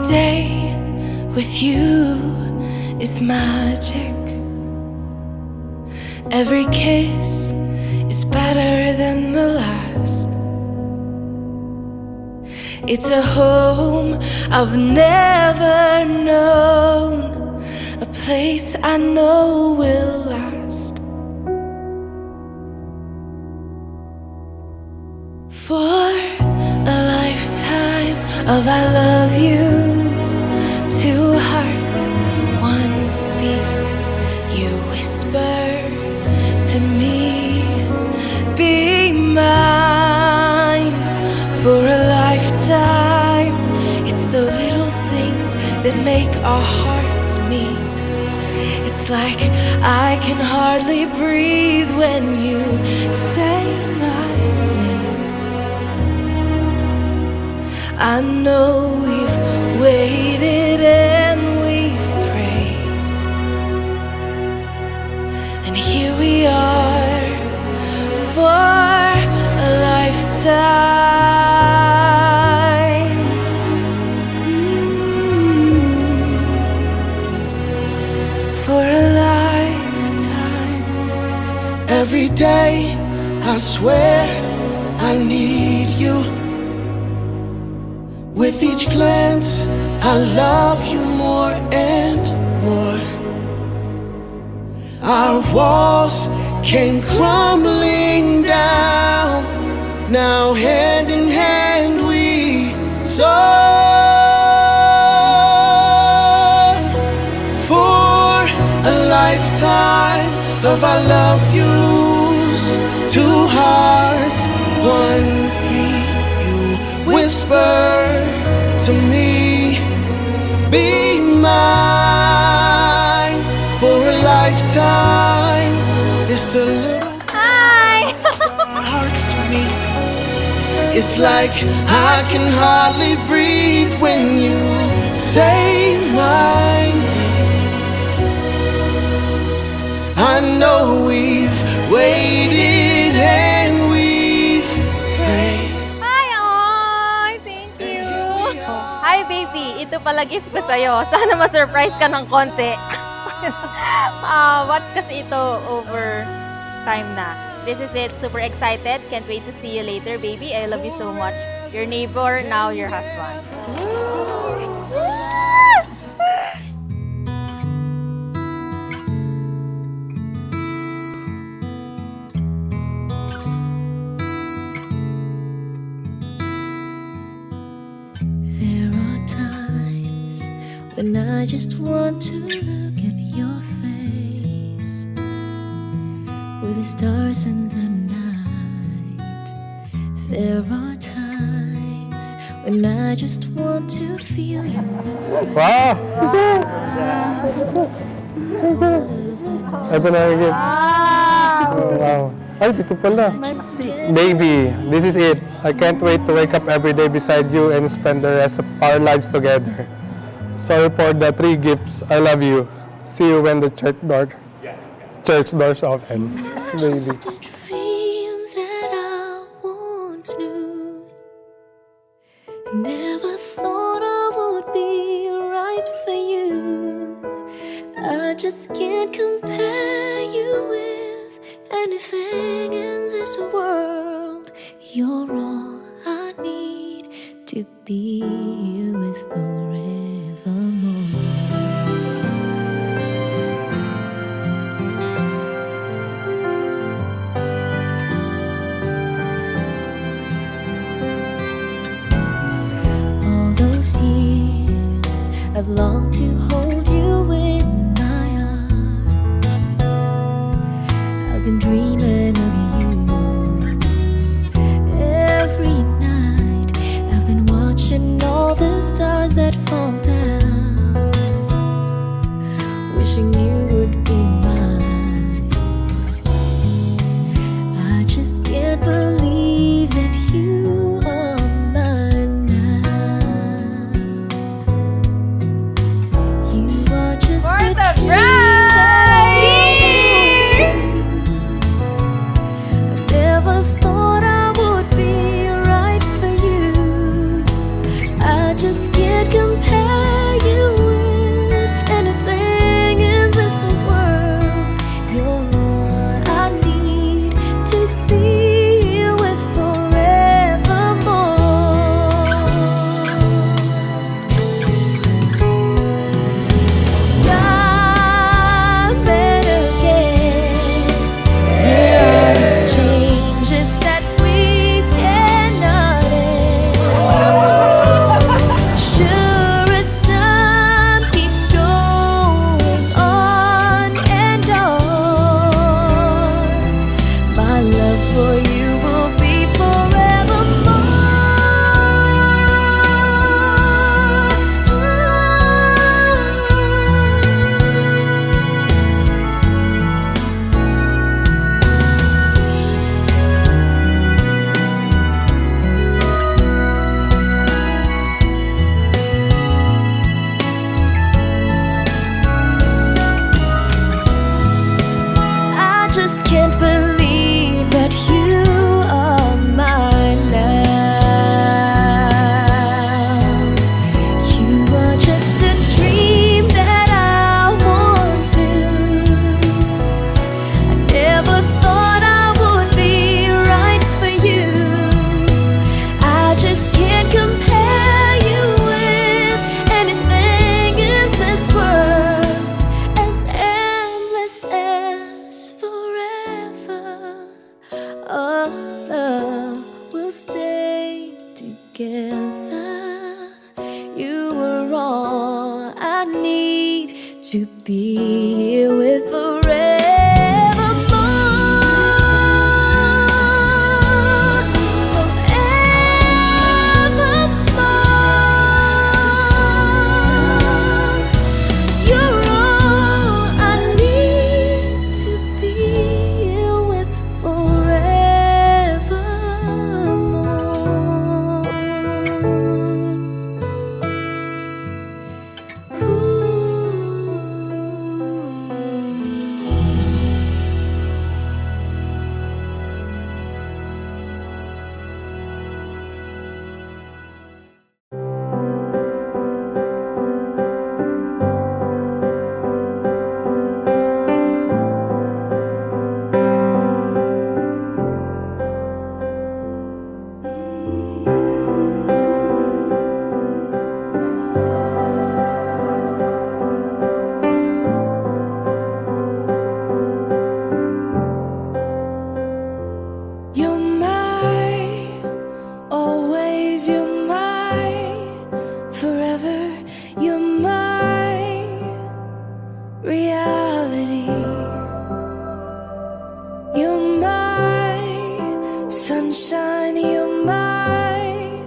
day with you is magic. Every kiss is better than the last. It's a home I've never known, a place I know will last. For a lifetime of I love yous, two hearts, one beat. You whisper to me, be mine. For a lifetime, it's the little things that make our hearts meet. It's like I can hardly breathe when you say my name. I know we've waited and we've prayed, and here we are for a lifetime. For a lifetime. Every day, I swear I need you. With each glance, I love you more and more. Our walls came crumbling down. Now hand in hand we soar. For a lifetime of I love yous, two hearts, one beat. You whisper to me, be mine. For a lifetime, it's the little Hi! our hearts meet. It's like I can hardly breathe when you say my name. I know we've waited and we've prayed. Hi, Oy! Thank you! Hi, baby! Ito pala gift ko sa'yo. Sana ma-surprise ka ng konti. Watch kasi ito over time na. This is it. Super excited. Can't wait to see you later, baby. I love you so much. Your neighbor, now your husband. There are times when I just want to look at your face, with the stars in the night. There are times when I just want to feel your Wow! Ito na yung gift. Oh, wow. Ay, dito pala. Baby, this is it. I can't wait to wake up every day beside you and spend the rest of our lives together. Sorry for the 3 gifts. I love you. See you when the church doors open. Baby. just a dream that I once knew. Never thought I would be right for you. I just can't compare you with anything in this world. You're all I need to be with forevermore. All those years I've longed to hold you in my arms. I've been dreaming of you to be here with forevermore. You're all I need to be here with You're my, always you're my, forever you're my reality. You're my sunshine, you're my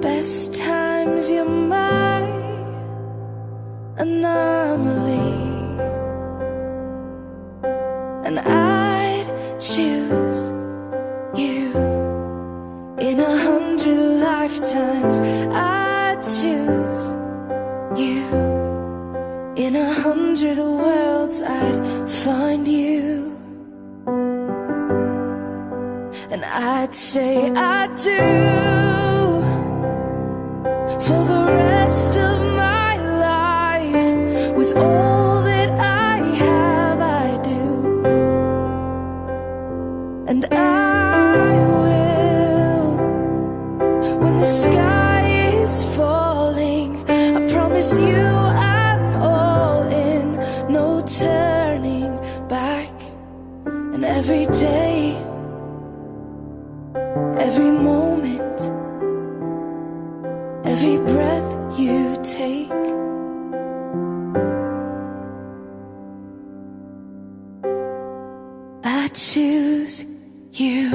best times, you're my anomaly. And I'd choose you in 100 lifetimes. I choose you in 100 worlds. I'd find you, and I'd say I do for the rest of my life. With all that I have, I do. And I will, when the sky is falling, I promise you I'm all in, no turning back. And every day, every moment, every breath you take, I choose you.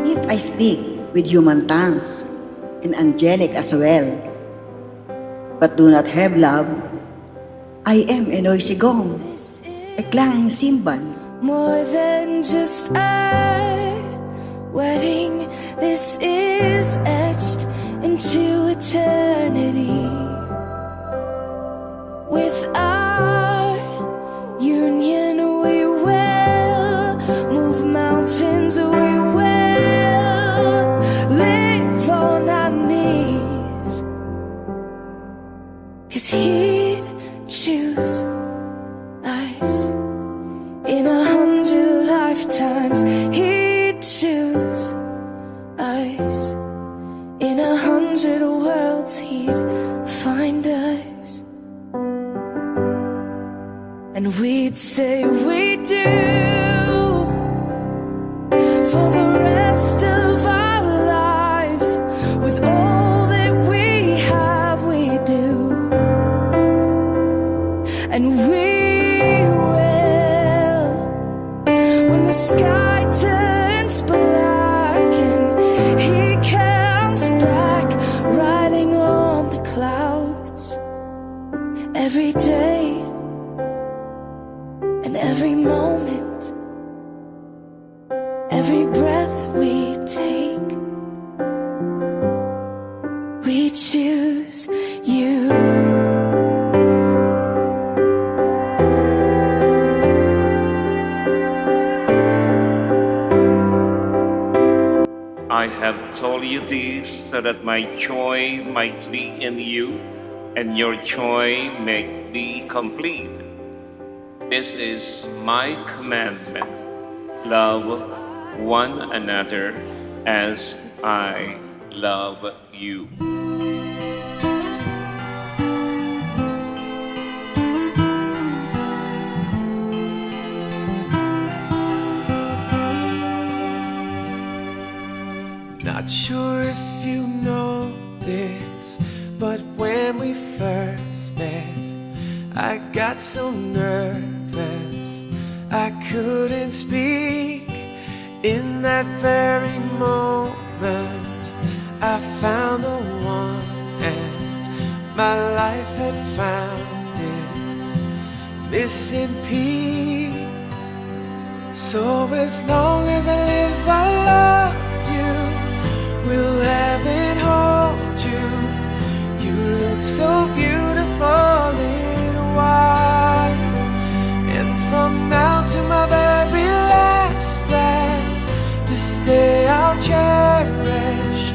If I speak with human tongues and angelic as well, but do not have love, I am a noisy gong, a clanging cymbal. More than just a wedding, this is etched into eternity. With our union, we will move mountains, we will live on our knees. 'Cause he'd choose us in 100 lifetimes. He'd choose us in 100 worlds. He'd find us, and we'd say we do for the rest of our lives. With all that we have, we do. And we will, when the sky turns black and he comes back riding on the clouds. Every day and every moment, every breath we take, we choose you. I have told you this so that my joy might be in you and your joy may be complete. This is my commandment: love one another as I love you. Not sure if you know this, but when we first so nervous I couldn't speak. In that very moment I found the one, and my life had found its missing piece. So as long as I live, I love you, will have and hold you. You look so beautiful in white, and from now to my very last breath, this day I'll cherish.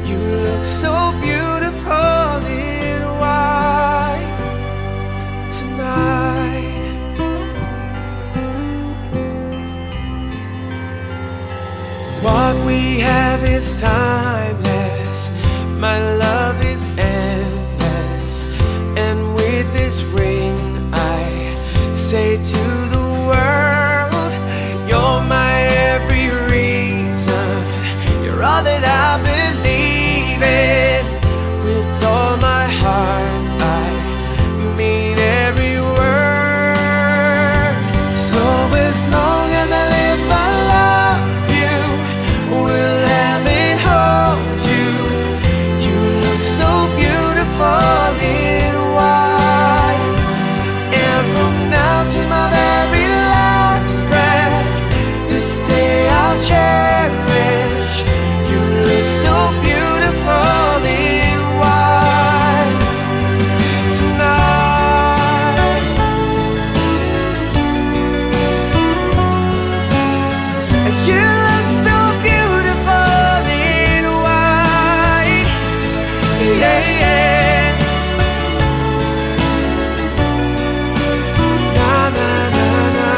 You look so beautiful in white tonight. What we have is timeless, my love is endless, and with this ring I say to the world, you're my every reason, you're all that I believe in. With all my heart I mean every word. So as long as I live, I love you, will have and hold you. You look so beautiful in white, and from now to my very last breath, this day I'll cherish. You look so beautiful in white tonight. You look so beautiful in white, yeah, yeah. Na na na na,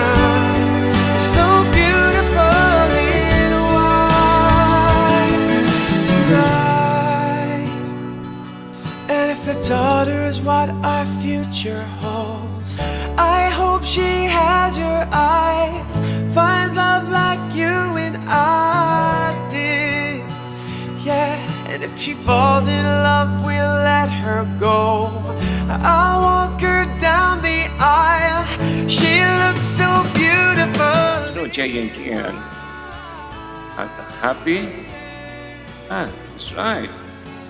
so beautiful in white tonight. And if a daughter is what our future holds, I hope she has your eyes, finds love like you and I did. Yeah, and if she falls in love, we'll let her go. I'll walk her down the aisle. She looks so beautiful. So, Jay and Kian, happy? That's right.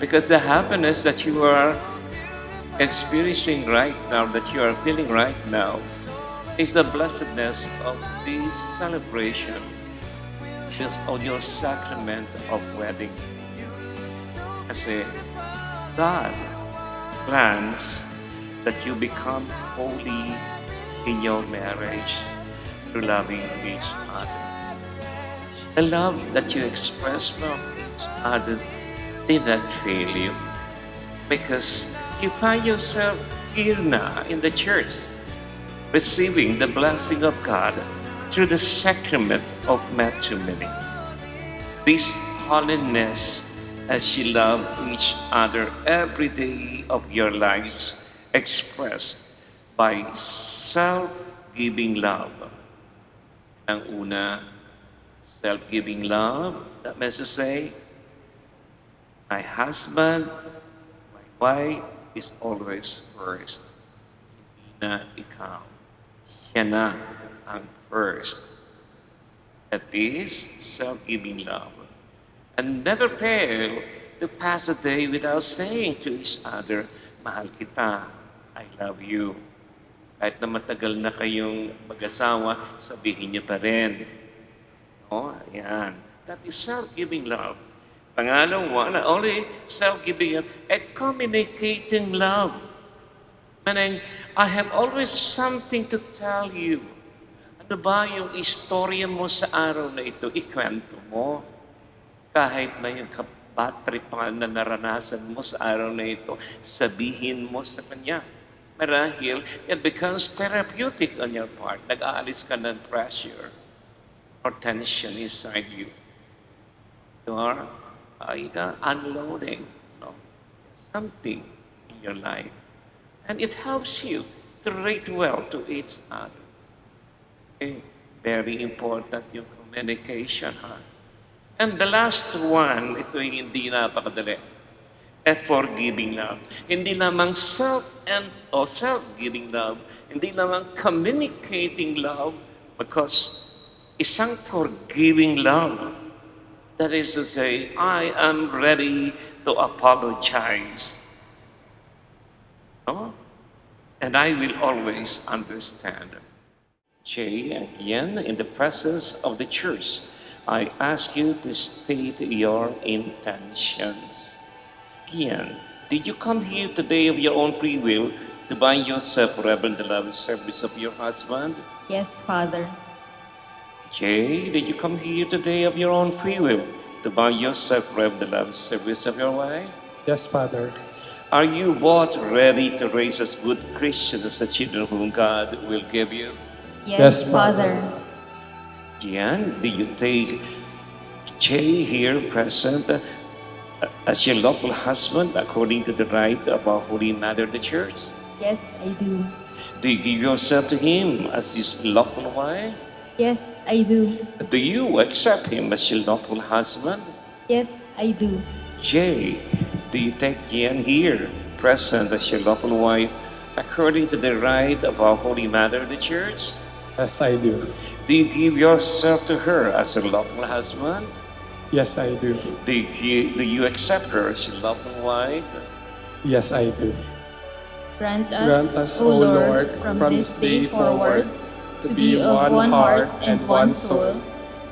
Because the happiness that you are experiencing right now, that you are feeling right now, is the blessedness of this celebration, of your sacrament of wedding. Kasi God plans that you become holy in your marriage through loving each other. The love that you express from each other did not fail you, because you find yourself here now in the church, receiving the blessing of God through the sacrament of matrimony. This holiness as you love each other every day of your lives, expressed by self-giving love. Ang una, self-giving love, that means to say, my husband, my wife is always first. Hindi na ikaw. Siya na ang first. That is self-giving love. And never fail to pass a day without saying to each other, mahal kita, I love you. Kahit na matagal na kayong mag-asawa, sabihin niyo pa rin. Oh, ayan. That is self-giving love. Pangalawa, not only self-giving love, a communicating love. Meaning, I have always something to tell you. Ano ba yung istorya mo sa araw na ito? Ikwento mo. Kahit na yung kapatripan na naranasan mo sa araw na ito, sabihin mo sa kanya. Marahil, it becomes therapeutic on your part. Nag-aalis ka ng pressure or tension inside you. You are unloading something in your life. And it helps you to relate well to each other. Okay? Very important yung communication, ha? And the last one, ito yung hindi napakadali. a forgiving love. Hindi lamang self-giving love, hindi lamang communicating love, because isang forgiving love. That is to say, I am ready to apologize. No? And I will always understand. Jay, again, in the presence of the church, I ask you to state your intentions. Kian, did you come here today of your own free will to bind yourself forever in the love and service of your husband? Yes, Father. Jay, did you come here today of your own free will to bind yourself forever in the love and service of your wife? Yes, Father. Are you both ready to raise as good Christians as the children whom God will give you? Yes, Father. Gian, do you take Jay here present as your lawful husband according to the right of our Holy Mother, the Church? Yes, I do. Do you give yourself to him as his lawful wife? Yes, I do. Do you accept him as your lawful husband? Yes, I do. Jay, do you take Gian here present as your lawful wife according to the right of our Holy Mother, the Church? Yes, I do. Do you give yourself to her as your lawful husband? Yes, I do. Do you accept her as your lawful wife? Yes, I do. Grant Grant us, O Lord, from this day forward, to be of one heart and one soul,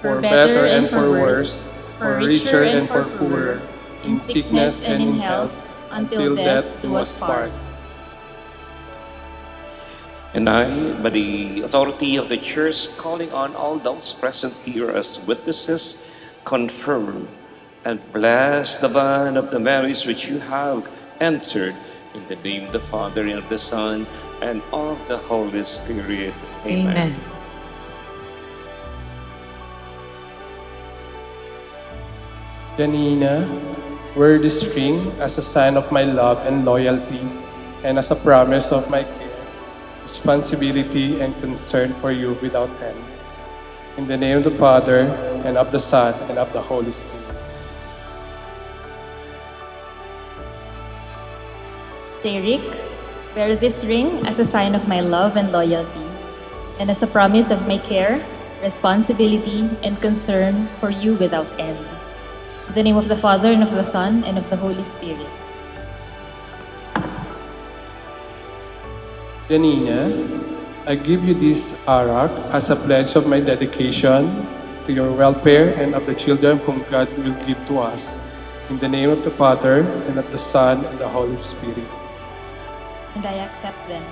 for better and for worse, for richer and for poorer, in sickness and in health, until death do us part. And I, by the authority of the Church, calling on all those present here as witnesses, confirm and bless the bond of the marriage which you have entered, in the name of the Father, and of the Son, and of the Holy Spirit. Amen. Janina, wear this ring as a sign of my love and loyalty, and as a promise of my care, responsibility, and concern for you without end. In the name of the Father, and of the Son, and of the Holy Spirit. Derek, wear this ring as a sign of my love and loyalty, and as a promise of my care, responsibility, and concern for you without end. In the name of the Father, and of the Son, and of the Holy Spirit. Janina, I give you this arak as a pledge of my dedication to your welfare and of the children whom God will give to us. In the name of the Father, and of the Son, and the Holy Spirit. And I accept them.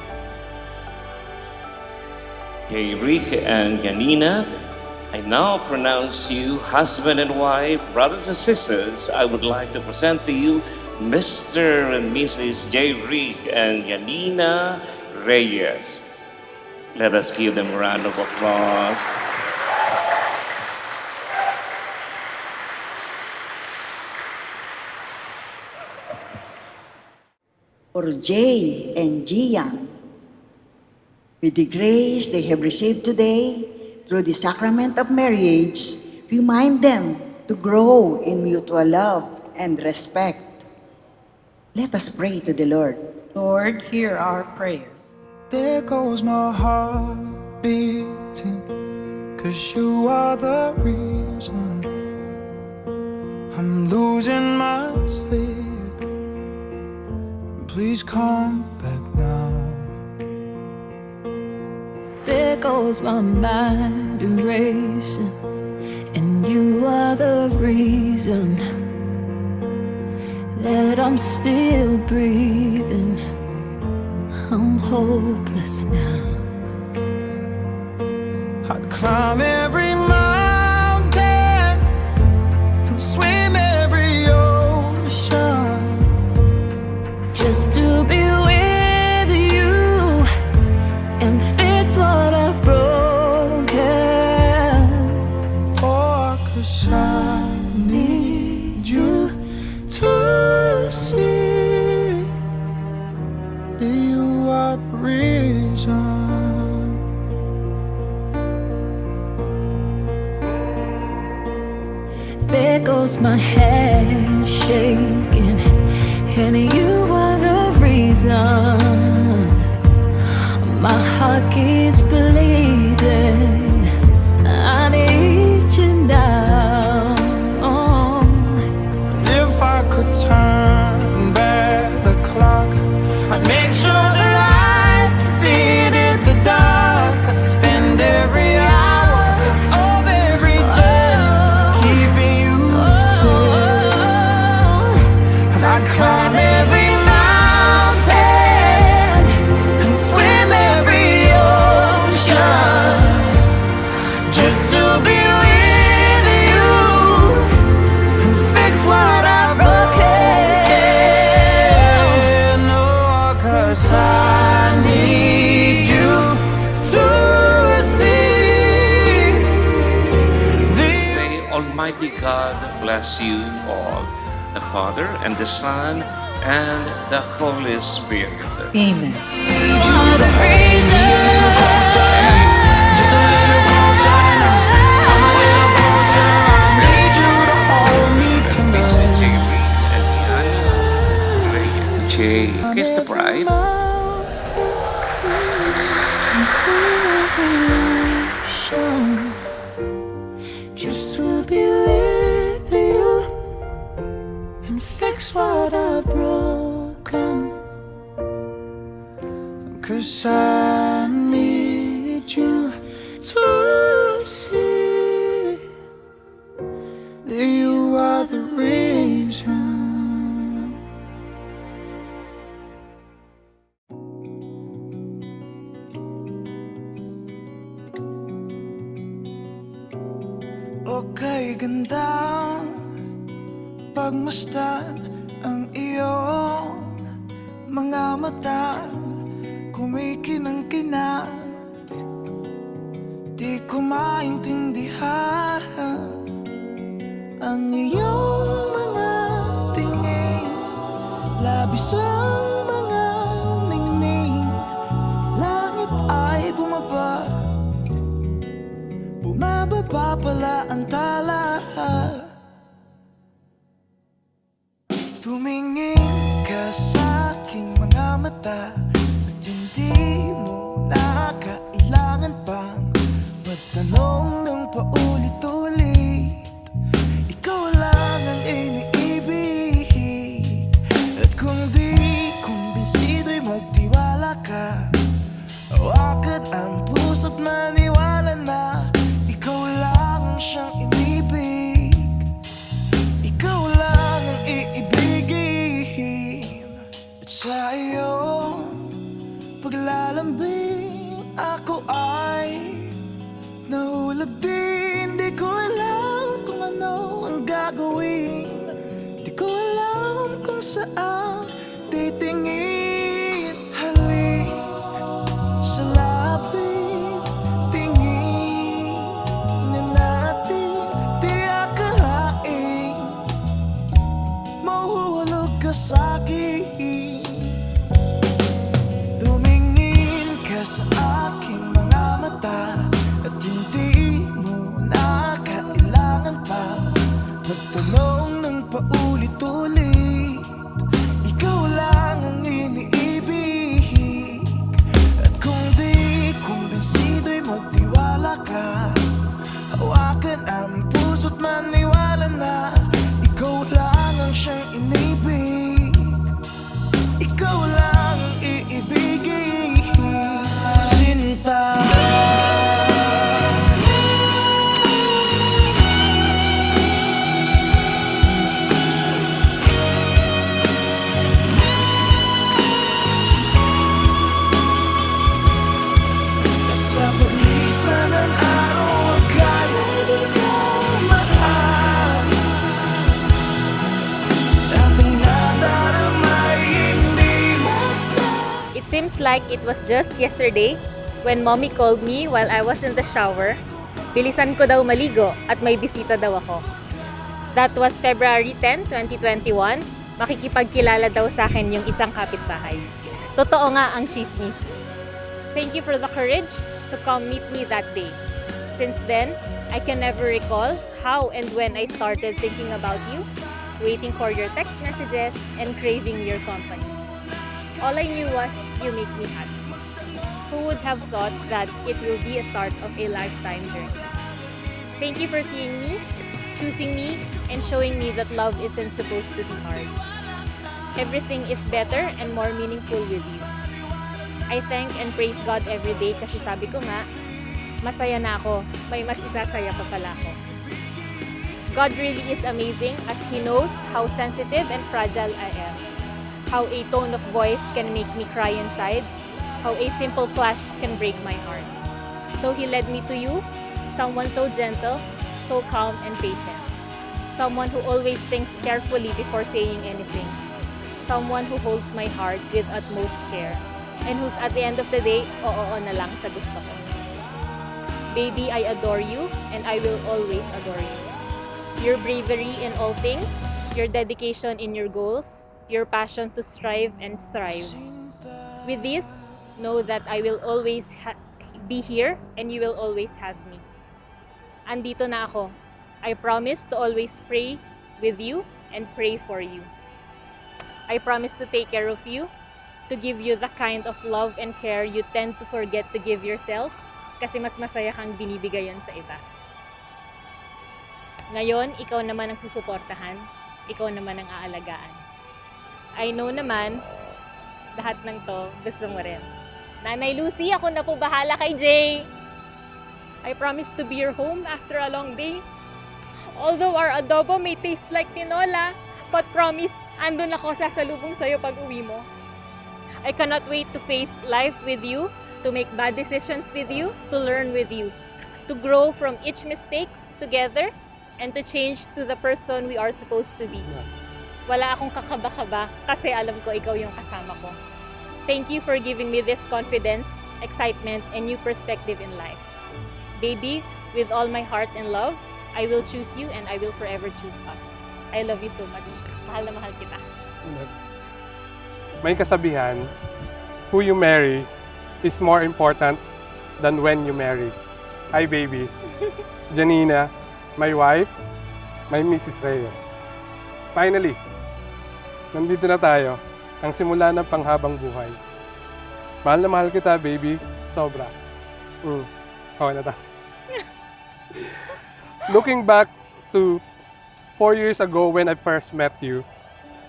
Rick and Janina, I now pronounce you husband and wife, brothers and sisters. I would like to present to you Mr. and Mrs. J. Rick and Janina Reyes. Let us give them a round of applause. For Jay and Gian, with the grace they have received today through the sacrament of marriage, remind them to grow in mutual love and respect. Let us pray to the Lord. Lord, hear our prayer. There goes my heart beating, 'cause you are the reason I'm losing my sleep. Please come back now. There goes my mind erasing, and you are the reason that I'm still breathing. I'm hopeless now. I'd climb every mountain and swim every ocean Just to be with you and fix what I've broken. or 'cause I need you to see that you are the reason. There goes my hand shaking. and you are the reason my heart keeps bleeding. I need you now. If I could turn back the clock, I'd make sure the light defeated the dark. I'd spend every hour of every day keeping you safe, and I'd climb every mountain and swim every ocean just to be with you and fix what I've broken. Oh, 'cause I need you to see May Almighty God bless you all, the Father and the Son and the Holy Spirit. Amen. You are the reason. This is JB and Ian. Jay, kiss the bride. just to be with you and fix what I've broken. 'Cause I need you to see that you are the reason. Okay, gandang pagmasdan ang iyong mga mata, kumikinang-kinang. Di ko maintindihan ang iyong mga tingin, labis ang mga ningning. Langit ay bumaba, bumababa pala ang tala. Tumingin ka sa aking mga mata at hindi mo na kailangan pang magtanong ng paulit-ulit. Ikaw lang ang iniibig, at kung di kumbinsido'y magtiwala ka. Hawakan ang puso't maniwala na ikaw lang ang siyang inibig. Ikaw lang ang iibigin. At sa iyong paglalambing ako ay nahulog din. Di ko alam kung ano ang gagawin, di ko alam kung saan titingin. Halik sa lapit, tingin na natin. Di akalain mahuhulog ka sa'kin. Tumingin ka sa aking mga mata at hindi mo na kailangan pa magtanong ng paulit-ulit. Ikaw lang ang iniibig, at kung di kumbinsido'y magtiwala ka. Hawakan ang puso't maniwala na ikaw lang ang siyang inibig. Ikaw lang ang iibigin, Sinta. Sa paglisan ng araw, akala di ko mahal, at ang nadaramay hindi mo. It seems like it was just yesterday when mommy called me while I was in the shower. Bilisan ko daw maligo at may bisita daw ako. That was February 10, 2021. Makikipagkilala daw sa akin yung isang kapitbahay. Totoo nga ang chismis. Thank you for the courage to come meet me that day. Since then, I can never recall how and when I started thinking about you. waiting for your text messages, and craving your company. All I knew was, you make me happy. Who would have thought that it will be a start of a lifetime journey? Thank you for seeing me, choosing me, and showing me that love isn't supposed to be hard. Everything is better and more meaningful with you. I thank and praise God every day kasi sabi ko nga, masaya na ako, may mas isasaya pa pala ako. God really is amazing as He knows how sensitive and fragile I am. How a tone of voice can make me cry inside. How a simple clash can break my heart. So He led me to you, someone so gentle, so calm and patient. Someone who always thinks carefully before saying anything. Someone who holds my heart with utmost care. And who's at the end of the day, oo na lang sa gusto ko. Baby, I adore you and I will always adore you. Your bravery in all things, your dedication in your goals, your passion to strive and thrive. With this, know that I will always be here and you will always have me. Andito na ako. I promise to always pray with you and pray for you. I promise to take care of you, to give you the kind of love and care you tend to forget to give yourself kasi mas masaya kang binibigay yun sa iba. Ngayon, ikaw naman ang susuportahan, ikaw naman ang aalagaan. I know naman, lahat ng to gusto mo rin. Nanay Lucy, ako na po bahala kay Jay. I promise to be your home after a long day. Although our adobo may taste like tinola, but promise, andun ako sasalubong sa'yo pag uwi mo. I cannot wait to face life with you, to make bad decisions with you, to learn with you, to grow from each mistakes together, and to change to the person we are supposed to be. Wala akong kakaba-kaba kasi alam ko ikaw yung kasama ko. Thank you for giving me this confidence, excitement, and new perspective in life. Baby, with all my heart and love, I will choose you and I will forever choose us. I love you so much. Mahal na mahal kita. May kasabihan, who you marry is more important than when you marry. Hi baby, Janina, my wife, my Mrs. Reyes. Finally, nandito na tayo, ang simula ng panghabang buhay. Mahal na mahal kita baby, sobra. Okay na ta. Looking back to 4 years ago when I first met you,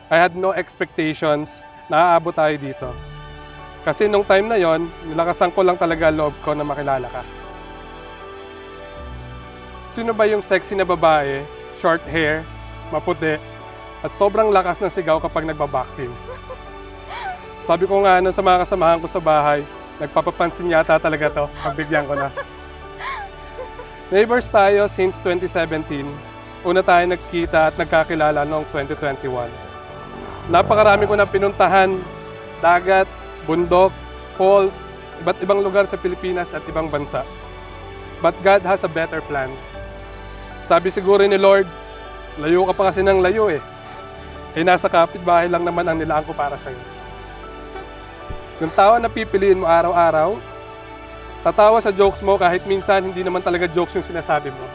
I had no expectations na aabot tayo dito. Kasi nung time na yon, nilakasan ko lang talaga loob ko na makilala ka. Sino ba yung sexy na babae, short hair, maputi, at sobrang lakas ng sigaw kapag nagbaboxing? Sabi ko nga sa mga kasamahan ko sa bahay, nagpapapansin yata talaga to, pagbigyan ko na. Neighbors tayo since 2017. Una tayo nagkita at nagkakilala noong 2021. Napakarami ko na pinuntahan, dagat, bundok, falls, iba't ibang lugar sa Pilipinas at ibang bansa. But God has a better plan. Sabi siguro ni Lord, layo ka pa kasi ng layo eh. Nasa kapitbahay lang naman ang nilaan ko para sa'yo. Yung tao na pipiliin mo araw-araw, tatawa sa jokes mo kahit minsan hindi naman talaga jokes yung sinasabi mo.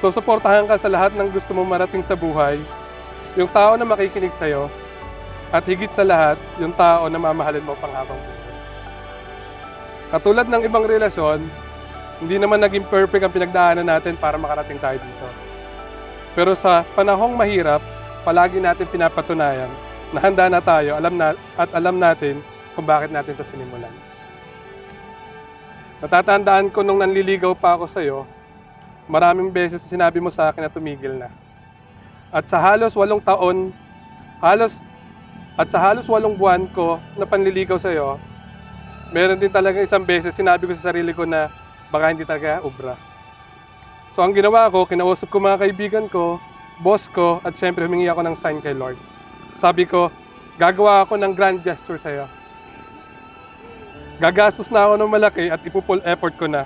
So, suportahan ka sa lahat ng gusto mo marating sa buhay, yung tao na makikinig sa'yo, at higit sa lahat, yung tao na mamahalin mo panghabang buhay. Katulad ng ibang relasyon, hindi naman naging perfect ang pinagdaanan natin para makarating tayo dito. Pero sa panahong mahirap, palagi natin pinapatunayan na handa na tayo alam natin kung bakit natin ito sinimulan. Natatandaan ko nung nanliligaw pa ako sa'yo, maraming beses sinabi mo sa akin na tumigil na. At sa halos 8 buwan ko na panliligaw sa'yo, meron din talagang isang beses sinabi ko sa sarili ko na baka hindi talaga ubra. So ang ginawa ko, kinausap ko mga kaibigan ko, boss ko, at syempre humingi ako ng sign kay Lord. Sabi ko, gagawa ako ng grand gesture sa'yo. Gagastos na ako ng malaki at ipupull effort ko na.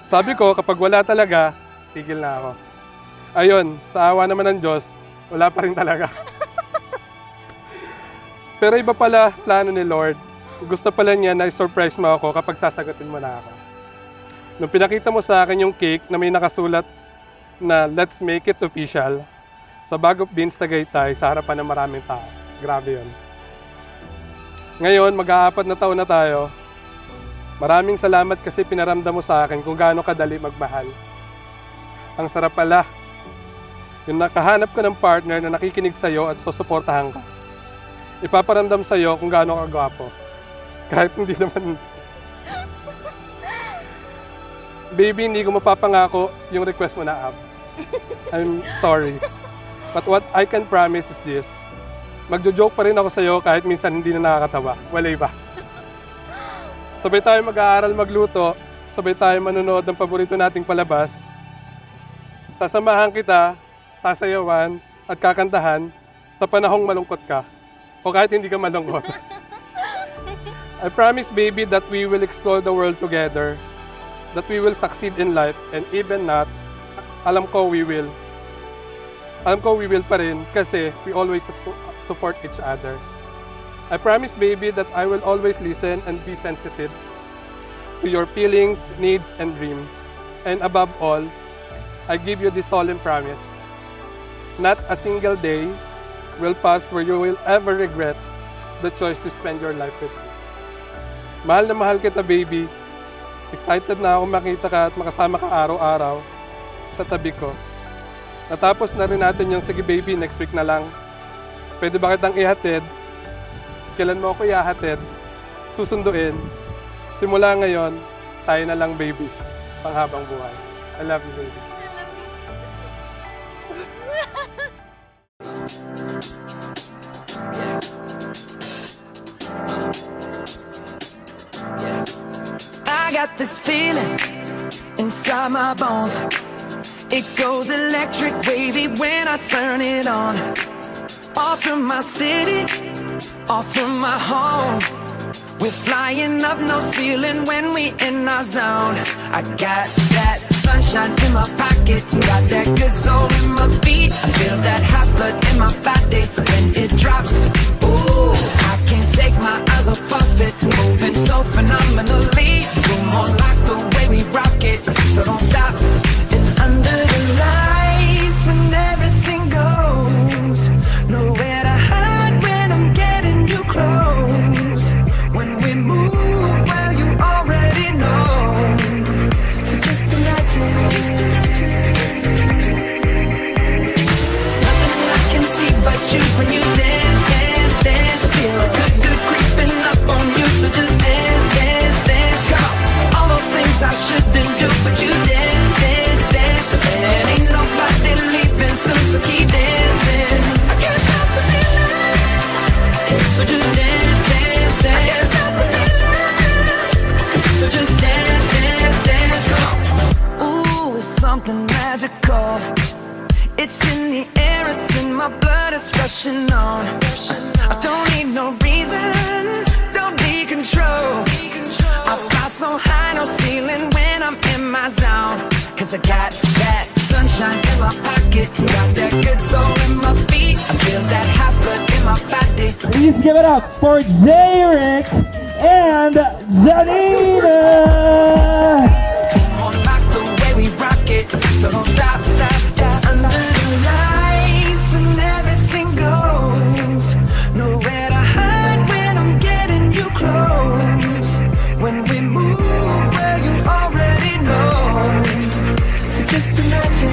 Sabi ko, kapag wala talaga, tigil na ako. Ayun, sa awa naman ng Diyos, wala pa rin talaga. Pero iba pala plano ni Lord. Gusto pala niya na i-surprise mo ako kapag sasagutin mo na ako. Nung pinakita mo sa akin yung cake na may nakasulat na let's make it official, sa Bag of Beans Tagaytay sa harapan ng maraming tao. Grabe yun. Ngayon, mag-aapat na taon na tayo. Maraming salamat kasi pinaramdam mo sa akin kung gaano kadali magmahal. Ang sarap pala. Yung nakahanap ka ng partner na nakikinig sa'yo at susuportahan ka. Ipaparamdam sa'yo kung gaano ka gwapo. Kahit hindi naman... Baby, hindi ko mapapangako yung request mo na abs. I'm sorry. But what I can promise is this. Magjo-joke pa rin ako sa'yo kahit minsan hindi na nakakatawa. Walay ba? Sabay tayo mag-aaral magluto. Sabay tayo manonood ng paborito nating palabas. Sasamahan kita, sasayawan, at kakantahan sa panahong malungkot ka. O kahit hindi ka malungkot. I promise, baby, that we will explore the world together. That we will succeed in life, and even not, alam ko we will. Alam ko we will pa rin kasi we always support each other. I promise, baby, that I will always listen and be sensitive to your feelings, needs, and dreams. And above all, I give you this solemn promise. Not a single day will pass where you will ever regret the choice to spend your life with me. Mahal na mahal kita, baby. Excited na ako makita ka at makasama ka araw-araw sa tabi ko. Natapos na rin natin yung sige baby, next week na lang. Pwede ba kitang ihatid? Kailan mo ako ihahatid? Susunduin. Simula ngayon, tayo na lang baby. Panghabang buhay. I love you, baby. I got this feeling inside my bones. It goes electric wavy when I turn it on. Off from my city, off from my home. We're flying up no ceiling when we in our zone. I got that sunshine in my pocket, got that good soul in my feet. I feel that hot blood in my body when it drops. Ooh, I can't take my eyes off of it, moving so phenomenally. You're more like the way we rock it, so don't stop. And under the lights when everything goes, nowhere to hide when I'm getting you close. When we move, well you already know. So just imagine. Nothing I can see but you when you dance, dance, dance. Feel good, good creeping up on you. So just dance, dance, dance. Come on. All those things I shouldn't do, but you dance, dance, dance. And ain't nobody leaving soon, so keep dancing. I can't stop the feeling. So just dance, dance, dance. I can't stop the feeling. So just dance, dance, dance. Come on. Ooh, it's something magical. It's in the air, it's in my blood, it's rushing on. I don't need no reason, don't need control. I fly so high, no ceiling when I'm in my zone. Cause I got that sunshine in my pocket, got that good soul in my feet. I feel that hot blood in my body. Please give it up for J-Rick and Janina! On like the way we rock it, so don't stop, stop, stop. Under the lights when everything goes, nowhere to hide when I'm getting you close. When we move, well you already know. So just imagine.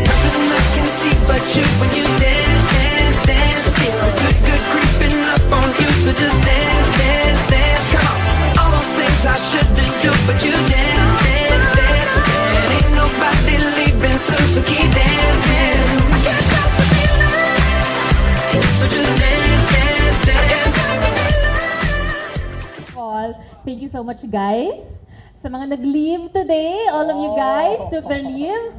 Nothing I can see but you when you dance, dance, dance. Feel good, good creeping up on you. So just dance, dance, dance. Come on. All those things I shouldn't do, but you dance, dance, dance. And ain't nobody leaving soon, so keep dancing. I can't stop the feeling. So just dance, dance, dance. All, thank you so much, guys. Sa mga nag-leave today, all of you guys took their leaves.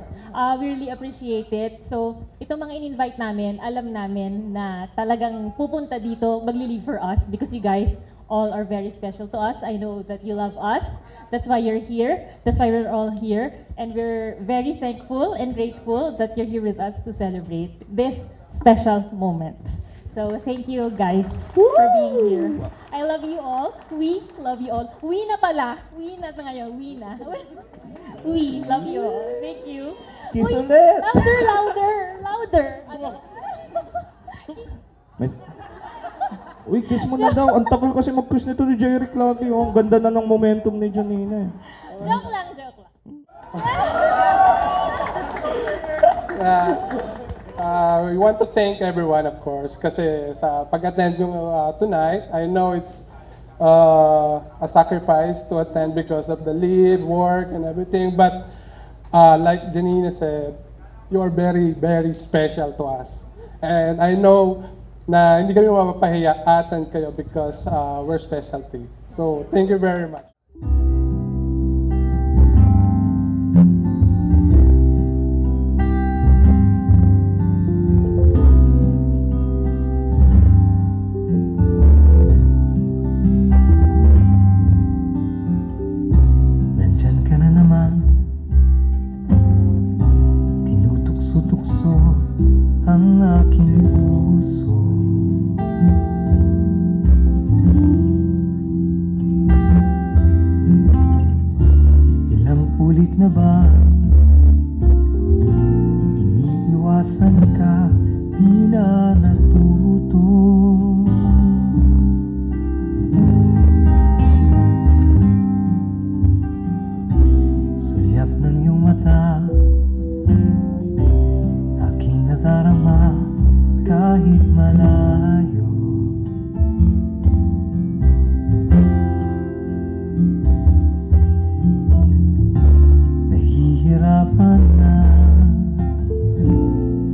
We really appreciate it. So, itong mga in-invite namin, alam namin na talagang pupunta dito, magli-leave for us because you guys all are very special to us. I know that you love us. That's why you're here. That's why we're all here. And we're very thankful and grateful that you're here with us to celebrate this special moment. So thank you guys for being here. I love you all. We love you all. We na pala. We na ngayon. We na. We love you all. Thank you. Kiss Uy, ulit. louder, louder, louder. Ano? Uy, kiss mo na daw. Ang tagal kasi mag-kiss nito ni Jeric lagi. Oh. Ang ganda na ng momentum ni Janina. Joke lang, joke lang. We want to thank everyone, of course, kasi sa pag-attend yung tonight. I know it's a sacrifice to attend because of the leave, work, and everything. But like Janina said, you are very, very special to us. And I know na hindi kami mapapahiya attend kayo because we're special to you. So thank you very much. Nandyan ka na naman, tinutukso-tukso ang aking puso. Ilang ulit na ba iniiwasan ka, di na natuto. Sulyap ng iyong mata, aking nadarama kahit malayo. Nahihirapan na,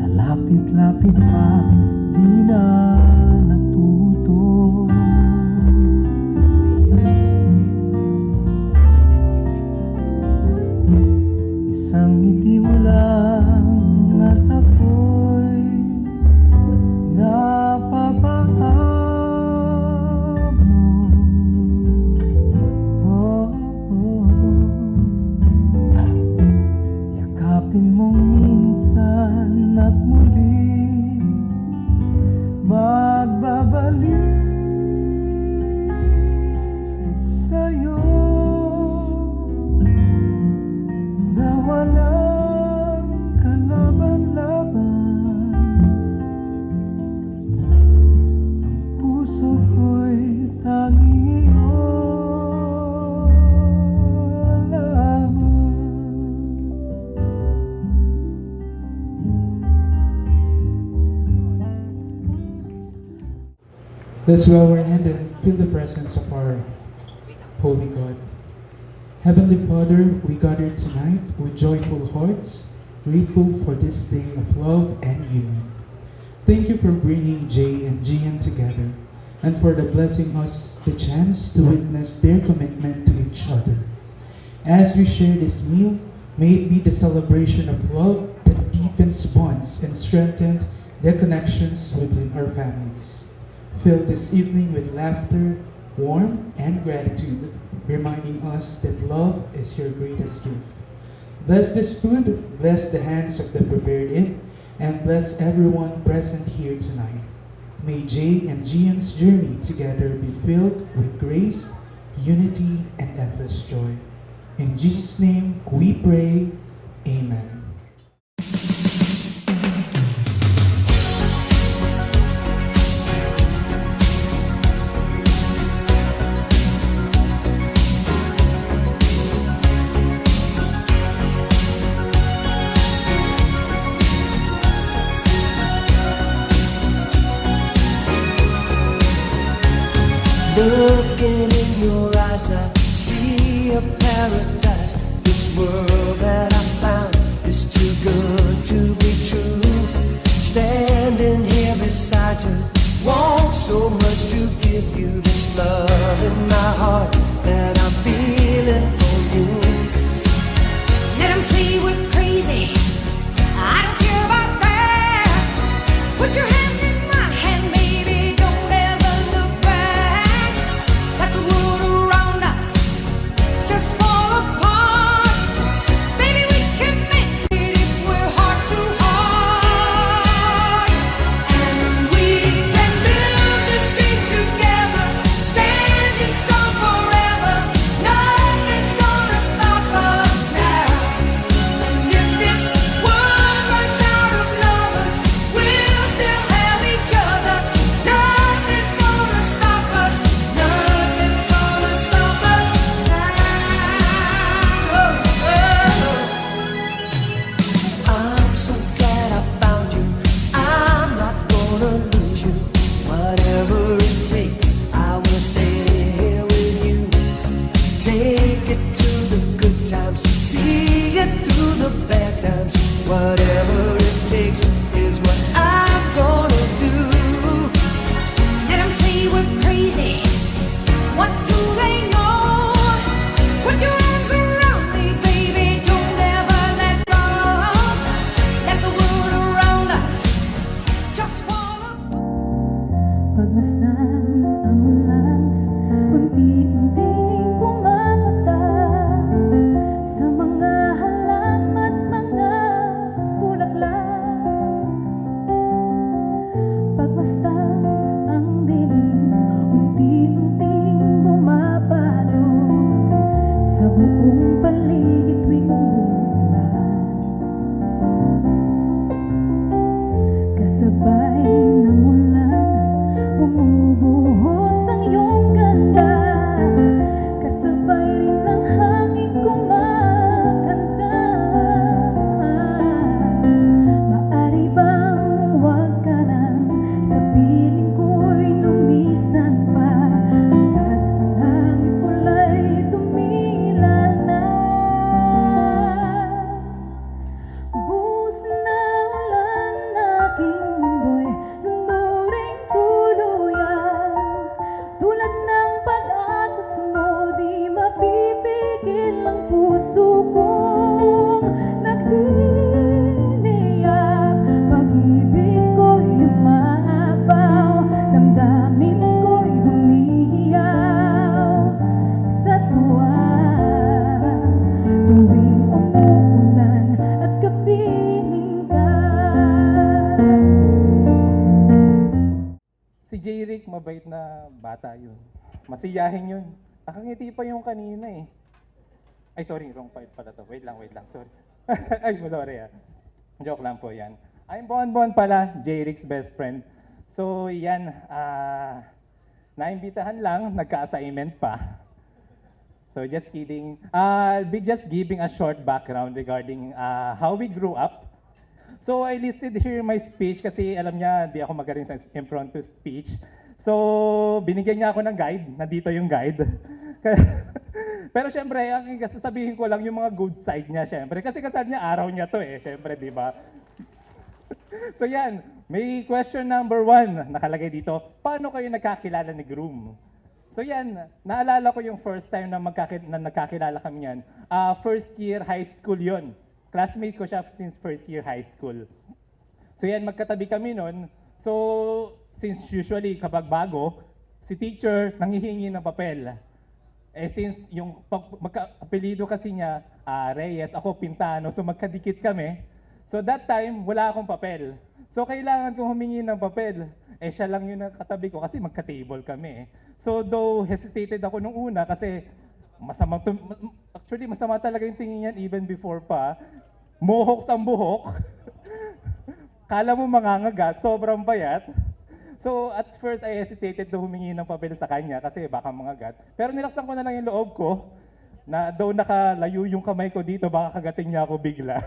lalapit-lapit pa, di na natuto. Isang ngiti mo lang at ako'y napapaabot. Oh, yakapin mong minsan at muli magbabalik sa'yo na walang kalaban-laban. Ang puso ko'y tanging iyo lamang. Let's bow our hand and feel the presence of our Holy God. Heavenly Father, we gather tonight with joyful hearts, grateful for this day of love and union. Thank you for bringing Jay and Gian together and for the blessing us the chance to witness their commitment to each other. As we share this meal, may it be the celebration of love that deepens bonds and strengthens their connections within our families. Fill this evening with laughter, warmth, and gratitude, reminding us that love is your greatest gift. Bless this food, bless the hands of the prepared it, and bless everyone present here tonight. May Jay and Gian's journey together be filled with grace, unity, and endless joy. In Jesus' name we pray, Amen. Looking in your eyes, I see a paradise. This world that I found is too good to be true. Standing here beside you, want so much to give you this love in my heart that I'm feeling for you. Let 'em say we're crazy. I don't care about that. Put your hand in my hand, baby. Don't ever look back. Let the world around us just fall apart. Baby, we can make it if we're heart to heart. And we can Rick, mabait na bata yun. Masiyahin yun. Nakangiti pa yung kanina eh. Ay, sorry, wrong part pala to. Wait lang, sorry. Ay, sorry ah. Joke lang po yan. I'm Bonbon pala, J-Rick's best friend. So, yan, naimbitahan lang, nagka-assignment pa. So, just kidding. I'll be just giving a short background regarding how we grew up. So, I listed here my speech kasi alam niya, di ako magaling sa impromptu speech. So, binigyan niya ako ng guide. Nandito yung guide. Pero syempre, ang sasabihin ko lang yung mga good side niya, syempre. Kasi kasal niya, araw niya to eh, syempre, di ba? So yan, may question number 1 nakalagay dito. Paano kayo nagkakilala ni Groom? So yan, naalala ko yung first time na nagkakilala kami yan. First year high school yon. Classmate ko siya since first year high school. So yan, magkatabi kami nun. So, since usually kapag bago, si teacher nanghihingi ng papel. Eh since yung apelido kasi niya, Reyes, ako Pintano, so magkadikit kami. So that time, wala akong papel. So kailangan kong humingi ng papel. Eh siya lang yung nakatabi ko kasi magka-table kami eh. So though hesitated ako nung una kasi masama talaga yung tingin niyan even before pa. Mohok sa buhok. Kala mo mangangagat, sobrang payat. So at first I hesitated to humingi ng papel sa kanya kasi baka mangagat. Pero nilaksan ko na lang yung loob ko na daw nakalayo yung kamay ko dito, baka kagating niya ako bigla.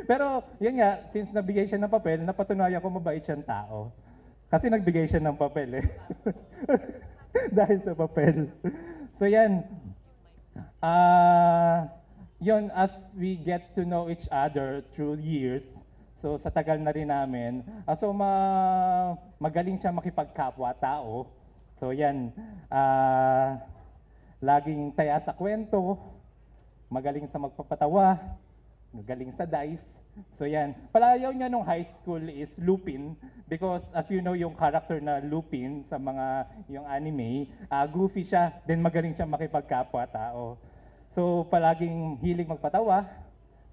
Pero yun nga, since nabigay siya ng papel, napatunayan ko mabait siyang tao. Kasi nagbigay siya ng papel eh. Dahil sa papel. So yan. Yun, as we get to know each other through years, so sa tagal na rin namin, magaling siya makipagkapwa-tao. So yan, laging taya sa kwento, magaling sa magpapatawa, magaling sa dice. So yan, palayaw niya nung high school is Lupin because as you know yung character na Lupin sa yung anime, goofy siya, then magaling siya makipagkapwa-tao. So palaging hilig magpatawa,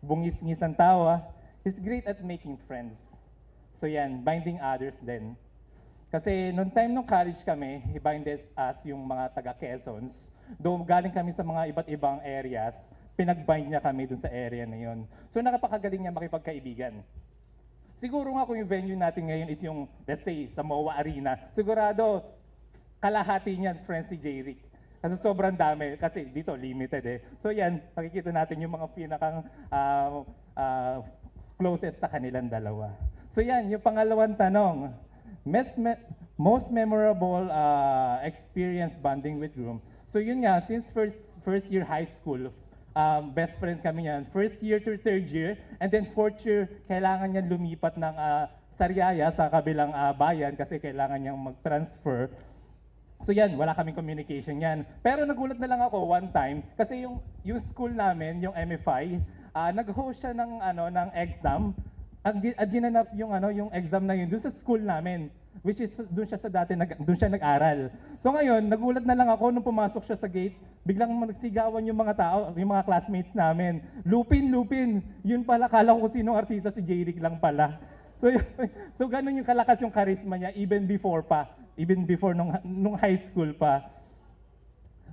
bungis-ngis ang tawa. He's great at making friends. So yan, binding others din. Kasi noong time nung college kami, he binded us yung mga taga Quezons. Though galing kami sa mga iba't ibang areas, pinag-bind niya kami dun sa area na yun. So nakapakagaling niya makipagkaibigan. Siguro nga kung yung venue natin ngayon is yung, let's say, sa MOA Arena, sigurado kalahati niyan friends si J-Rick. Kasi sobrang dami, kasi dito limited eh. So yan, makikita natin yung mga pinakang closest sa kanilang dalawa. So yan, yung pangalawang tanong, most memorable experience bonding with Groom. So yun nga, since first year high school, best friend kami yan. First year to third year, and then fourth year, kailangan niya lumipat ng Sariaya sa kabilang bayan kasi kailangan niyang mag-transfer. So yan, wala kaming communication yan. Pero nagulat na lang ako one time, kasi yung school namin, yung MFI, nag-host siya ng exam. At ginanap yung exam na yun doon sa school namin, which is doon siya nag-aral. So ngayon, nagulat na lang ako nung pumasok siya sa gate, biglang nagsigawan yung mga tao, yung mga classmates namin. Lupin, Lupin! Yun pala, kala ko sinong artista, si J-Rick lang pala. So ganun yung kalakas yung charisma niya, even before nung high school pa.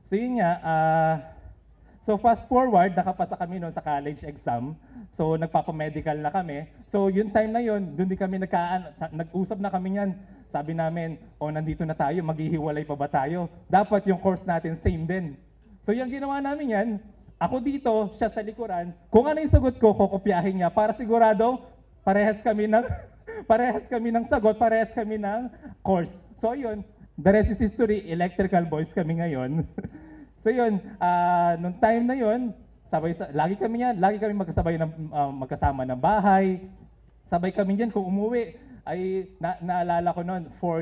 So yun nga, so fast forward, nakapasa kami noon sa college exam. So nagpapamedical na kami. So yung time na yun, doon din kami nag-usap na kami niyan. Sabi namin, nandito na tayo, maghihiwalay pa ba tayo? Dapat yung course natin same din. So yung ginawa namin yan, ako dito, siya sa likuran. Kung ano yung sagot ko, kokopyahin niya para sigurado parehas kami ng sagot, parehas kami ng course. So yun, the rest is history, electrical boys kami ngayon. So yun, nung time na yun, lagi kami magkasama ng bahay. Sabay kami dyan, kung umuwi, ay naalala ko noon, for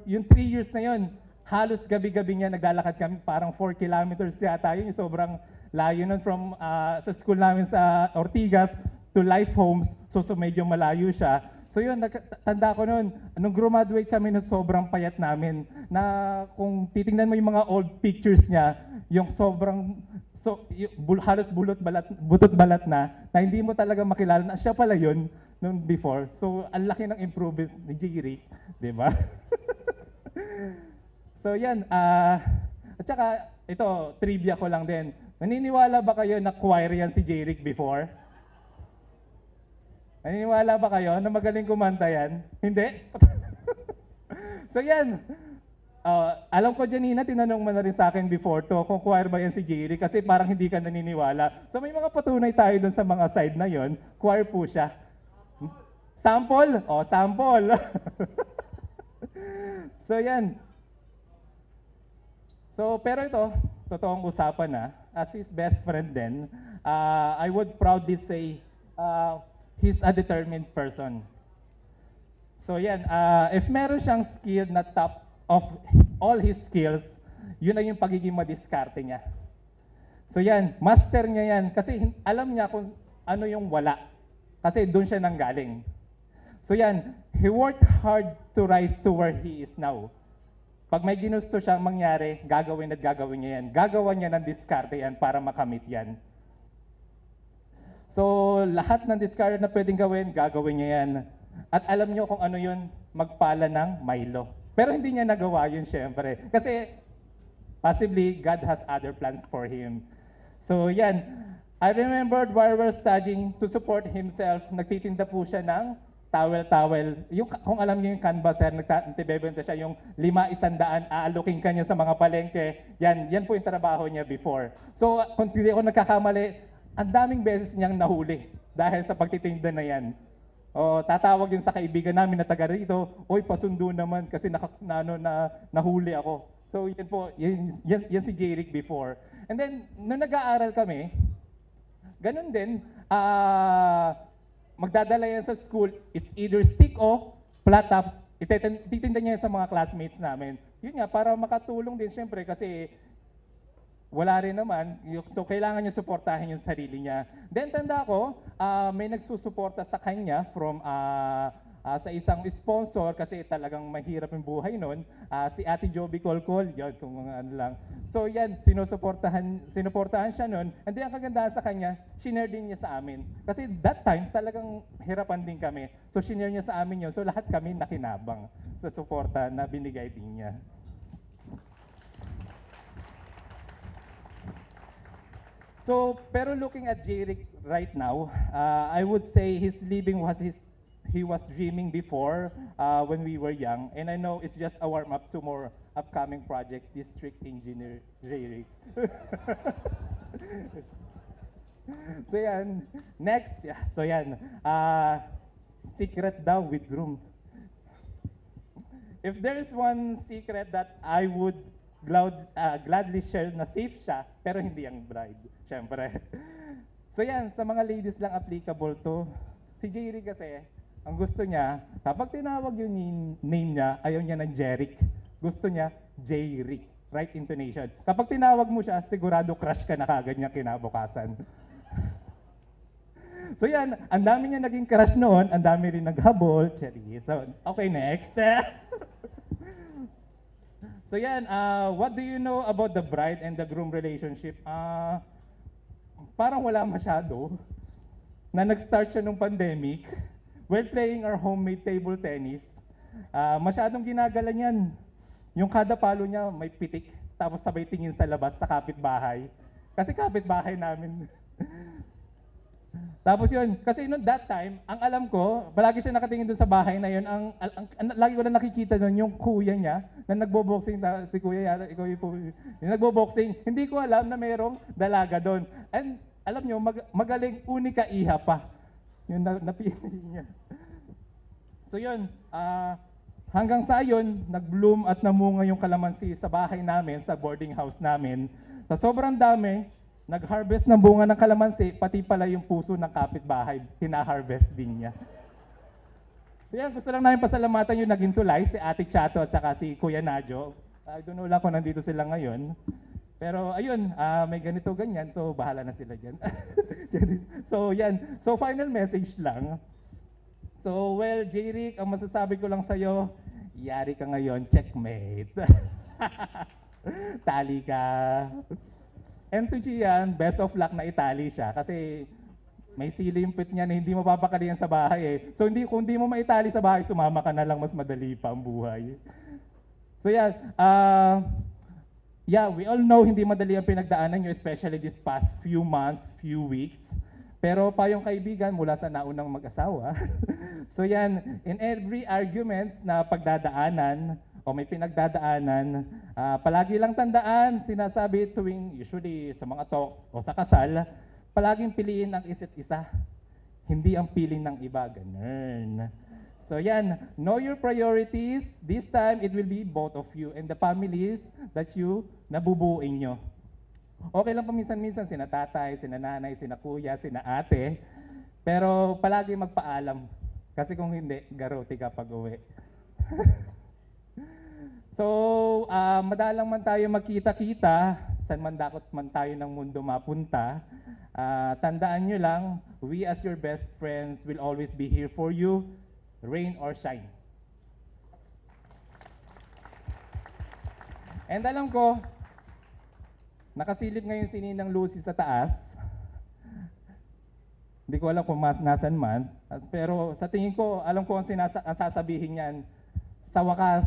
yung 3 years na yun, halos gabi-gabi niya naglalakad kami, parang 4 kilometers yata yun, sobrang layo nun from sa school namin sa Ortigas to Life Homes, so medyo malayo siya. So yun, tanda ko noon, nung graduate kami na sobrang payat namin, na kung titingnan mo yung mga old pictures niya, yung sobrang, halos butot balat na hindi mo talaga makilala na siya pala yun nung before. So ang laki ng improvement ni J-Rick, di ba? So yan, at saka ito, trivia ko lang din. Naniniwala ba kayo na choir yan si J-Rick before? Naniniwala ba kayo na magaling kumanta yan? Hindi? So yan, alam ko Janina, tinanong mo na rin sa akin before to kung choir ba yan si J-Rick kasi parang hindi ka naniniwala. So may mga patunay tayo dun sa mga side na yon, choir po siya. Sample? O, sample. So yan. So, pero ito, totoong usapan na. As his best friend din, I would proudly say he's a determined person. So yan, if meron siyang skill na top of all his skills, yun na yung pagiging madiskarte niya. So yan, master niya yan kasi alam niya kung ano yung wala. Kasi doon siya nanggaling. So yan, he worked hard to rise to where he is now. Pag may ginusto siyang mangyari, gagawin at gagawin niya yan. Gagawa niya ng diskarte yan para makamit yan. So, lahat ng diskarte na pwedeng gawin, gagawin niya yan. At alam niyo kung ano yun, magpala ng Milo. Pero hindi niya nagawa yun, syempre. Kasi, possibly, God has other plans for him. So, yan. I remembered while we were studying to support himself, nagtitinda po siya ng towel. Yung, kung alam niyo yung canvasser, nagtibebenta siya yung 500, aalukin ka niya sa mga palengke. Yan po yung trabaho niya before. So, kung hindi ako nagkakamali, ang daming beses niyang nahuli dahil sa pagtitinda na yan. O, tatawag yun sa kaibigan namin na taga rito, oy, pasundo naman kasi nahuli ako. So, yan po, yan si J-Rick before. And then, nung nag-aaral kami, ganun din, magdadala yan sa school, it's either stick o flat tops, ititinda niya sa mga classmates namin. Yun nga, para makatulong din syempre kasi wala rin naman, so kailangan niya suportahin yung sarili niya. Then tanda ko, may nagsusuporta sa kanya from sa isang sponsor kasi talagang mahirap yung buhay nun, si Ate Joby Colcol, yun, kung mga ano lang. So yan, sinuportahan siya nun, and then ang kagandahan sa kanya, shinare din niya sa amin. Kasi that time, talagang hirapan din kami. So shinare niya sa amin yun, so lahat kami nakinabang sa suporta na binigay din niya. So, pero looking at J-Rick right now, I would say he's living what he was dreaming before when we were young. And I know it's just a warm-up to more upcoming project, District Engineer J-Rick. So yan, next, so yan, secret daw with groom. If there is one secret that I would gladly share na safe siya, pero hindi ang bride, syempre. So yan, sa mga ladies lang applicable to. Si J-Rick kasi, ang gusto niya, kapag tinawag yung name niya, ayaw niya ng Jerick. Gusto niya, J-Rick. Right intonation. Kapag tinawag mo siya, sigurado crush ka na kagad niya kinabukasan. So yan, ang dami niya naging crush noon, ang dami rin naghabol. Cherry. So, okay, next. So yan, what do you know about the bride and the groom relationship? Parang wala masyado. Na nag-start siya nung pandemic. We're playing our homemade table tennis. Masyadong ginagala niyan. Yung kada palo niya may pitik, tapos sabay tingin sa labas sa kapitbahay. Kasi kapitbahay namin. Tapos yun, kasi noon that time, ang alam ko, palagi siya nakatingin doon sa bahay na yun, lagi ko na nakikita doon yung kuya niya, na nagbo-boxing, si kuya yata, ikaw yung nagbo-boxing, hindi ko alam na mayroong dalaga doon. And alam nyo, magaling unika iha pa. Yung napili niya. So yun, hanggang sa yun, nag-bloom at namunga yung kalamansi sa bahay namin, sa boarding house namin. Sa sobrang dami, nag-harvest ng bunga ng kalamansi, pati pala yung puso ng kapitbahay, hina-harvest din niya. So yan, gusto lang namin pasalamatan yung naging tulay, si Ate Chato at saka si Kuya Nadjo. I don't know lang kung nandito sila ngayon. Pero ayun, may ganito ganyan, so bahala na sila dyan. So yan, so final message lang. So well, J-Rick, ang masasabi ko lang sa'yo, yari ka ngayon, checkmate. Tali ka. And to Gian, best of luck na itali siya kasi may silimpit niya na hindi mapapakalian sa bahay eh. So kung hindi mo maitali sa bahay, sumama ka na lang, mas madali pa ang buhay. So So yeah, yeah, we all know hindi madali ang pinagdaanan nyo, especially this past few months, few weeks. Pero payong kaibigan mula sa naunang mag-asawa. So yan, in every argument na pagdadaanan o may pinagdadaanan, palagi lang tandaan, sinasabi tuwing usually sa mga talks o sa kasal, palaging piliin ang isa't isa, hindi ang piling ng iba, ganun. So yan, know your priorities. This time, it will be both of you and the families that you nabubuin nyo. Okay lang paminsan-minsan, sina tatay, sina nanay, sina kuya, sina ate. Pero palagi magpaalam. Kasi kung hindi, garote ka pag uwi. So, madalang man tayo magkita-kita, saan man dakot man tayo ng mundo mapunta, tandaan nyo lang, we as your best friends will always be here for you, rain or shine. And alam ko, nakasilip ngayon si Ninang Lucy sa taas. Hindi ko alam kung nasan man. Pero sa tingin ko, alam ko ang sasabihin niyan. Sa wakas,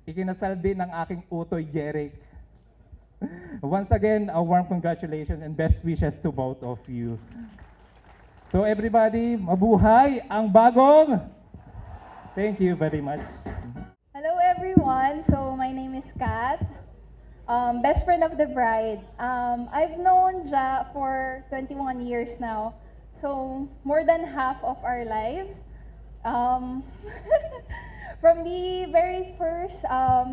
ikinasal din ng aking utoy, Jeric. Once again, a warm congratulations and best wishes to both of you. So everybody, mabuhay ang bagong! Thank you very much. Hello everyone, so my name is Kat. Best friend of the bride. I've known Ja for 21 years now. So, more than half of our lives. From the very first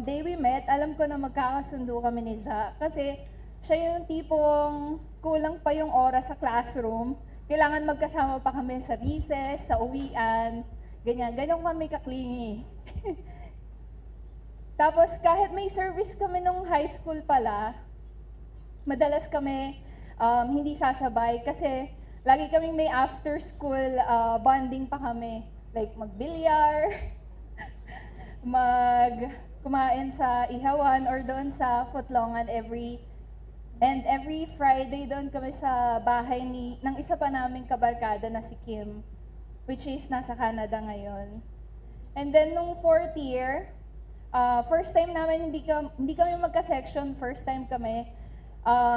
day we met, alam ko na magkakasundo kami ni Ja. Kasi siya yung tipong kulang pa yung oras sa classroom. Kailangan magkasama pa kami sa recess, sa uwian. Ganyan. Ganyan kami kaklingi. Tapos kahit may service kami nung high school pala, madalas kami hindi sasabay kasi lagi kaming may after school bonding pa kami. Like magbilyar, kumain sa Ihawan or doon sa Footlongan every Friday doon kami sa bahay ng isa pa naming kabarkada na si Kim, which is nasa Canada ngayon. And then nung 4th year, first time namin hindi kami magka-section, first time kami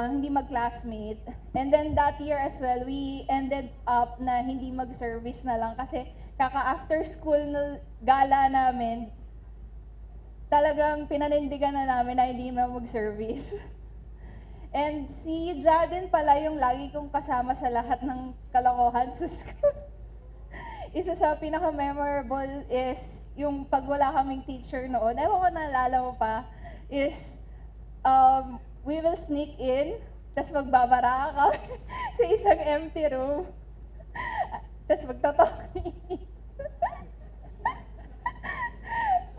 hindi mag-classmate. And then that year as well, we ended up na hindi mag-service na lang kasi kaka-after school na gala namin, talagang pinanindigan na namin na hindi na mag-service. And si Ja din pala yung lagi kong kasama sa lahat ng kalokohan sa school. Isa sa pinaka-memorable is yung pag wala kaming teacher noon, ewan ko naalala mo pa, is we will sneak in, tapos magbabara kami sa isang empty room, tapos magtotalking.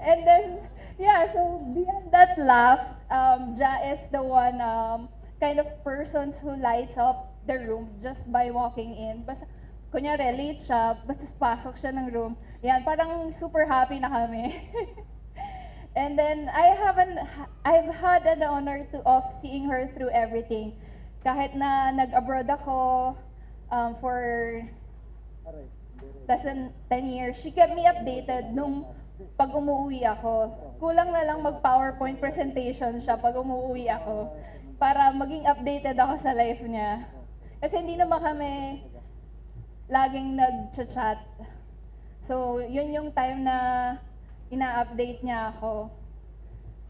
And then, yeah, so beyond that laugh, Ja is the one kind of persons who lights up the room just by walking in. Basta, kunyari, late siya, basta pasok siya ng room, yan, parang super happy na kami. And then, I've had an honor of seeing her through everything. Kahit na nag-abroad ako for less than 10 years, she kept me updated nung pag umuwi ako. Kulang na lang mag-PowerPoint presentation siya pag umuwi ako para maging updated ako sa life niya. Kasi hindi naman kami laging nag-chat. So, yun yung time na ina-update niya ako.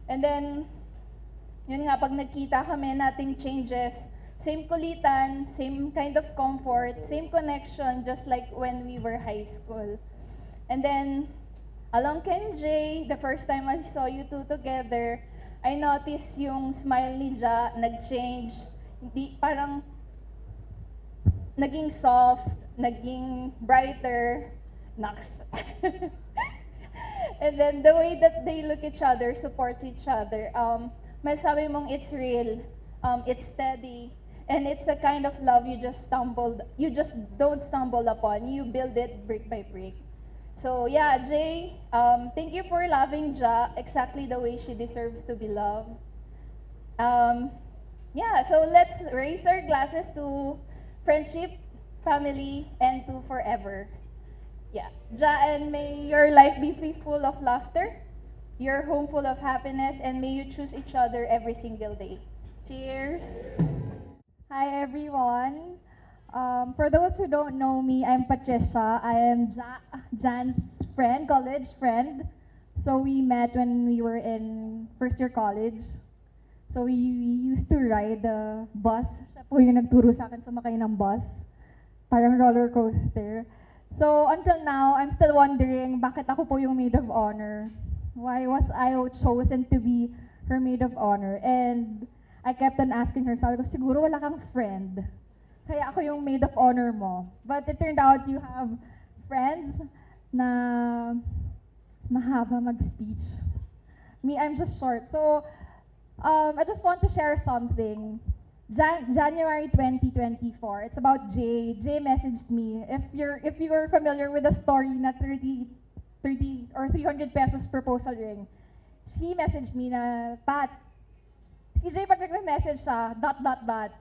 And then, yun nga, pag nagkita kami, nothing changes. Same kulitan, same kind of comfort, same connection, just like when we were high school. And then, along Ken J, the first time I saw you two together, I noticed yung smile ni Ja nag-change. Parang naging soft, naging brighter, Naks. And then the way that they look each other, support each other, masabi mong it's real, it's steady, and it's a kind of love you just don't stumble upon. You build it brick by brick. So yeah, Jay, thank you for loving Ja exactly the way she deserves to be loved. Yeah, so let's raise our glasses to friendship, family, and to forever. Yeah, Ja, and may your life be full of laughter, your home full of happiness, and may you choose each other every single day. Cheers! Hi everyone! For those who don't know me, I'm Patricia. I am Jan's friend, college friend. So we met when we were in first year college. So we used to ride the bus. Siya po yung nagturo sa akin sumakay ng bus. Parang roller coaster. So until now, I'm still wondering bakit ako po yung maid of honor. Why was I chosen to be her maid of honor? And I kept on asking her, sabi ko, siguro wala kang friend. Kaya ako yung maid of honor mo. But it turned out you have friends na mahaba mag-speech. Me, I'm just short. So, I just want to share something. January 2024, it's about Jay. Jay messaged me. If you're familiar with the story na 30 or 300 pesos proposal ring, he messaged me na, Pat, si Jay pag nag-message siya, ...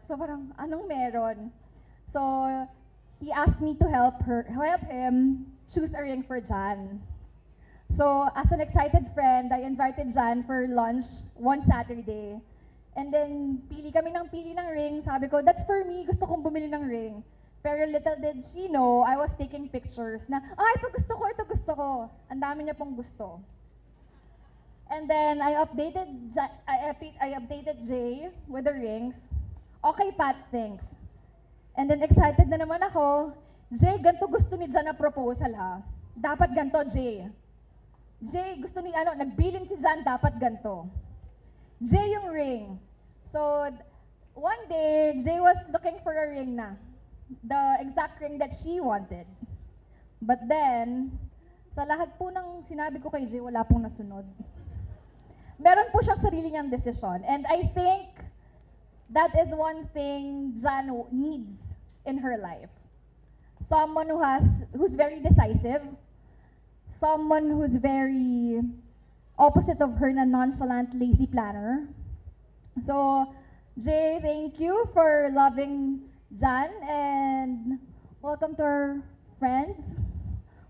So parang, anong meron? So, he asked me to help him choose a ring for Jan. So, as an excited friend, I invited Jan for lunch one Saturday. And then, pili ng ring. Sabi ko, that's for me, gusto kong bumili ng ring. Pero little did she know, I was taking pictures na, ito gusto ko. Ang dami niya pong gusto. And then, I updated Jay with the rings. Okay, Pat, thanks. And then, excited na naman ako. Jay, ganito gusto ni Jan na proposal, ha? Dapat ganito, Jay. Jay, gusto ni, nagbilin si Jan, dapat ganito. Jay yung ring. So, one day, Jay was looking for a ring na. The exact ring that she wanted. But then, sa lahat po ng sinabi ko kay Jay, wala pong nasunod. Meron po siyang sarili niyang desisyon. And I think that is one thing Jan needs in her life. Someone who's very decisive. Someone who's very opposite of her na nonchalant, lazy planner. So, Jay, thank you for loving Jan, and welcome to our friends.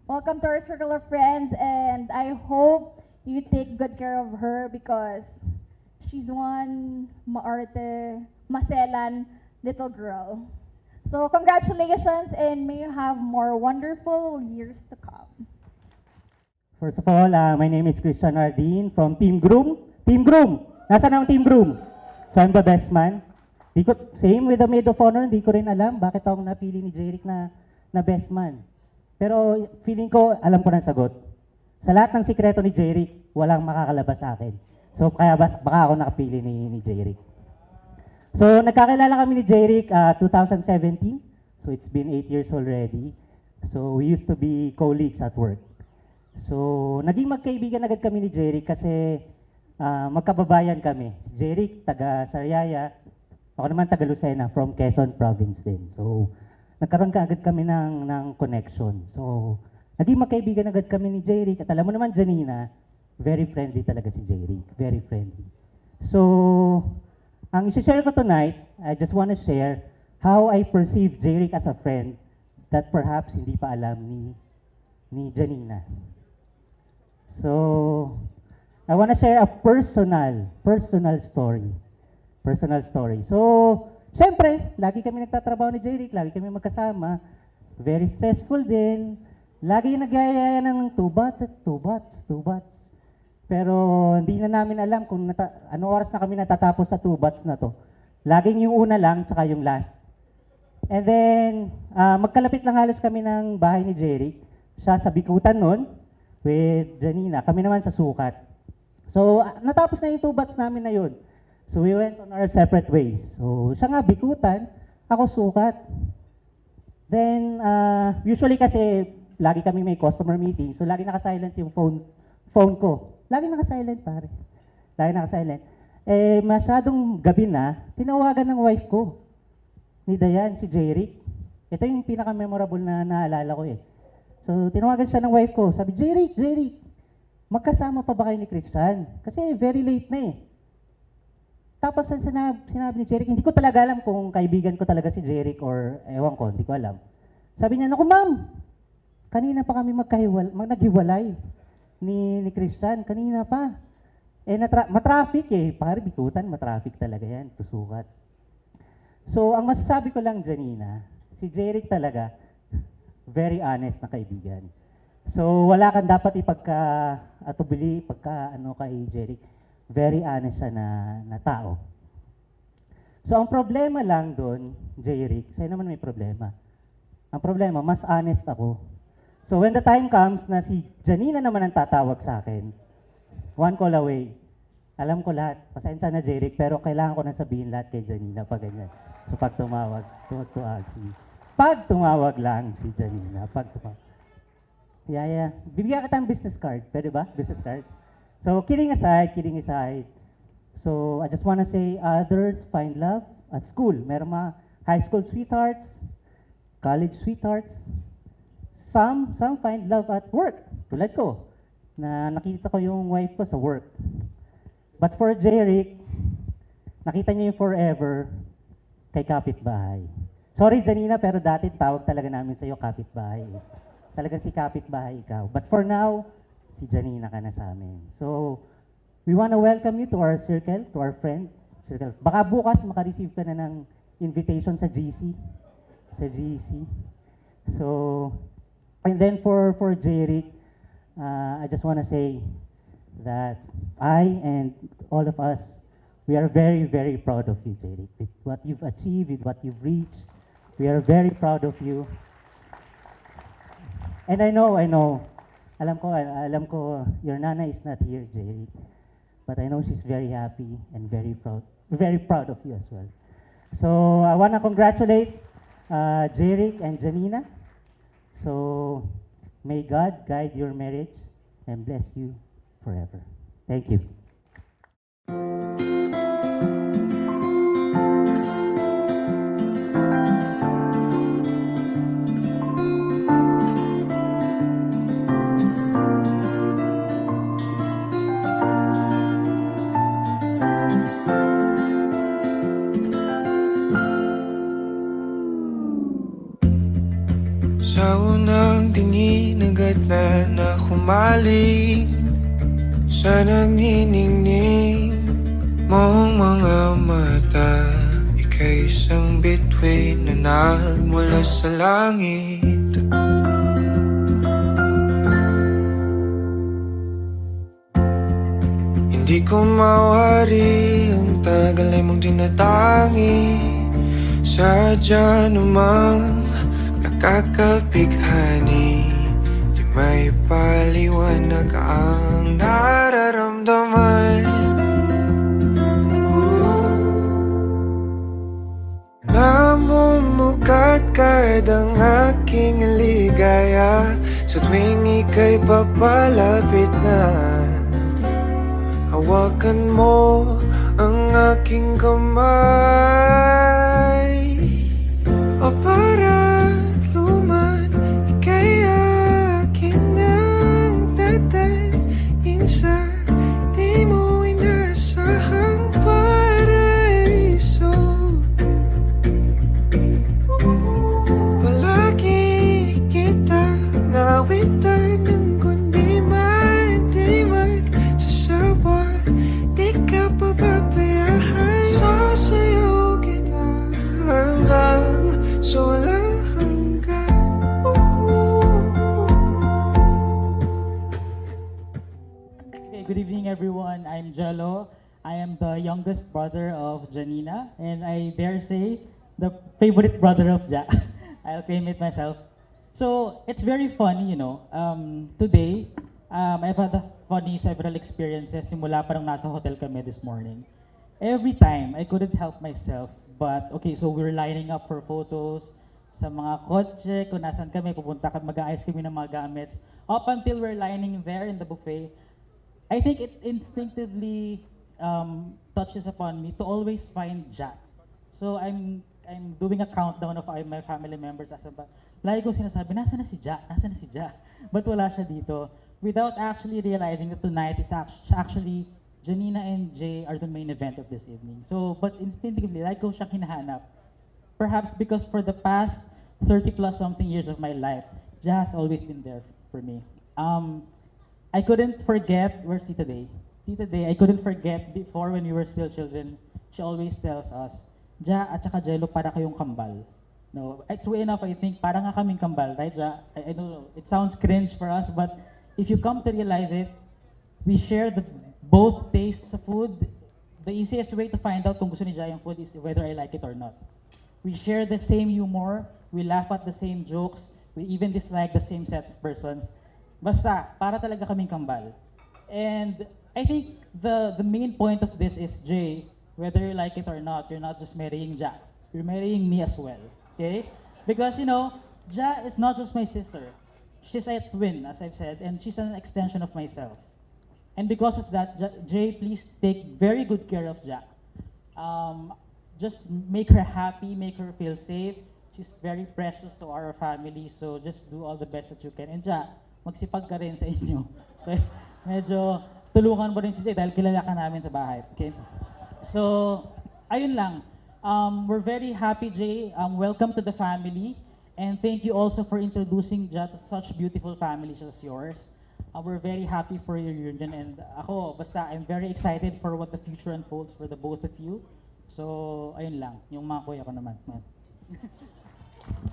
Welcome to our circle of friends, and I hope you take good care of her because she's one maarte, maselan little girl. So congratulations, and may you have more wonderful years to come. First of all, my name is Christian Ardin from Team Groom. Team Groom! Nasaan ang Team Groom? So I'm the best man. Same with the maid of honor, hindi ko rin alam bakit ako napili ni Jeric na best man. Pero feeling ko, alam ko ng sagot. Sa lahat ng sikreto ni Jeric, walang makakalabas sa akin. So kaya baka ako nakapili ni Jeric. So nagkakilala kami ni Jeric 2017. So it's been 8 years already. So we used to be colleagues at work. So naging magkaibigan agad kami ni Jeric kasi magkababayan kami. Si Jeric, taga Sariaya. Ako naman taga Lucena, from Quezon Province din. So, nagkaroon agad kami ng connection. So, naging magkaibigan agad kami ni Jeric. At alam mo naman, Janina, very friendly talaga si Jeric. Very friendly. So, ang isi-share ko tonight, I just want to share how I perceive Jeric as a friend that perhaps hindi pa alam ni Janina. So, I want to share a personal story. Personal story. So, syempre, lagi kami nagtatrabaho ni Jeric, lagi kami magkasama. Very stressful din. Lagi nagyayaya ng 2 bats. Pero hindi na namin alam kung ano oras na kami natatapos sa 2 bats na to. Laging yung una lang, tsaka yung last. And then, magkalapit lang halos kami ng bahay ni Jeric. Siya sa Bikutan nun, with Janina. Kami naman sa Sukat. So, natapos na yung 2 bats namin na yun. So we went on our separate ways. So siya nga Bikutan, ako Sukat. Then, usually kasi lagi kami may customer meeting, so lagi naka-silent yung phone ko. Lagi naka-silent, pare. Lagi naka-silent. Masyadong gabi na, tinawagan ng wife ko, ni Dayan, si Jeric. Ito yung pinaka-memorable na naalala ko eh. So, tinawagan siya ng wife ko. Sabi, Jeric, magkasama pa ba kayo ni Christian? Kasi very late na eh. Tapos sinabi ni Jeric, hindi ko talaga alam kung kaibigan ko talaga si Jeric or ewan ko, hindi ko alam. Sabi niya, naku ma'am, kanina pa kami naghiwalay. ni Christian, kanina pa. Matraffic eh. Pare, bikutan, matraffic talaga yan. Tusukat. So, ang masasabi ko lang, Janina, si Jeric talaga, very honest na kaibigan. So, wala kang dapat ipagka-atubili, kay Jeric. Very honest siya na tao. So, ang problema lang doon, Jeric, sa'yo naman may problema. Ang problema, mas honest ako. So, when the time comes na si Janina naman ang tatawag sa akin, one call away, alam ko lahat. Pasensya na, Jeric, pero kailangan ko na sabihin lahat kay Janina pag ganyan. So, pag tumawag lang si Janina. Yeah. Bibigyan kita ng business card. Pwede ba? Business card. So, kidding aside. So, I just wanna say, others find love at school. Meron mga high school sweethearts, college sweethearts. Some find love at work. Tulad ko, na nakita ko yung wife ko sa work. But for Jeric, nakita niya yung forever kay kapitbahay. Sorry, Janina, pero dati tawag talaga namin sa'yo kapitbahay. Talagang si kapitbahay ikaw. But for now, si Janina ka na sa amin. So, we wanna welcome you to our circle, to our friend circle. Baka bukas makareceive ka na ng invitation sa GC. So, and then for Jeric, I just wanna say that I and all of us, we are very, very proud of you, Jeric. With what you've achieved, with what you've reached, we are very proud of you. And I know, alam ko, your nana is not here, Jeric. But I know she's very happy and very proud of you as well. So I wanna congratulate Jeric and Janina. So may God guide your marriage and bless you forever. Thank you. Sa unang tingin agad na humaling sa nagniningning mong mga mata. Ika'y isang bituin na nagmula sa langit. Hindi ko mawari ang tagal ay mong tinatangi. Sadya namang nakakabighani, di may paliwanag ang nararamdaman. Namumukadkad ang aking ligaya sa tuwing ika'y papalapit na. Hawakan mo ang aking kamay, o para luman, ika'y akin ang dadalhin sa di mo inasahang paraiso. Palagi kitang awitan ng kundi di magsasawa, di ka pababayaan. Sasayaw kita hanggang sa walang hanggan. Okay, good evening everyone. I'm Jello. I am the youngest brother of Janina, and I dare say the favorite brother of Ja. I'll claim it myself. So it's very funny, today, I've had several experiences simula pa nung nasa hotel kami this morning. Every time, I couldn't help myself. But, okay, so we're lining up for photos sa mga kotse, kung nasan kami, pupunta ka, mag-aayos kami ng mga gamits. Up until we're lining there in the buffet, I think it instinctively touches upon me to always find Jack. So I'm doing a countdown of my family members. Lagi ko sinasabi, nasa na si Jack? But wala siya dito. Without actually realizing that tonight is actually Janina and Jay are the main event of this evening. So, but instinctively, like ko siya hinahanap. Perhaps because for the past 30 plus something years of my life, Jay has always been there for me. I couldn't forget, where's Tita Day? Tita Day, I couldn't forget before when we were still children, she always tells us, Ja at saka Jello, para kayong kambal. No, true enough, I think, para nga kaming kambal, right, Ja? I know, it sounds cringe for us, but if you come to realize it, we share both tastes of food. The easiest way to find out kung gusto ni Ja yung food is whether I like it or not. We share the same humor, we laugh at the same jokes, we even dislike the same sets of persons. Basta, para talaga kaming kambal. And I think the main point of this is, Jay, whether you like it or not, you're not just marrying Ja. You're marrying me as well, okay? Because, you know, Ja is not just my sister. She's a twin, as I've said, and she's an extension of myself. And because of that, Jay, please take very good care of Ja. Just make her happy, make her feel safe. She's very precious to our family, so just do all the best that you can. And Ja, magsipag ka rin sa inyo. Okay? Medyo tulungan mo rin si Jay dahil kilala ka namin sa bahay. Okay? So, ayun lang. We're very happy, Jay. Welcome to the family. And thank you also for introducing Ja to such beautiful families as yours. We're very happy for your union. And ako, basta, I'm very excited for what the future unfolds for the both of you. So, ayun lang. Yung mga kuya ko naman.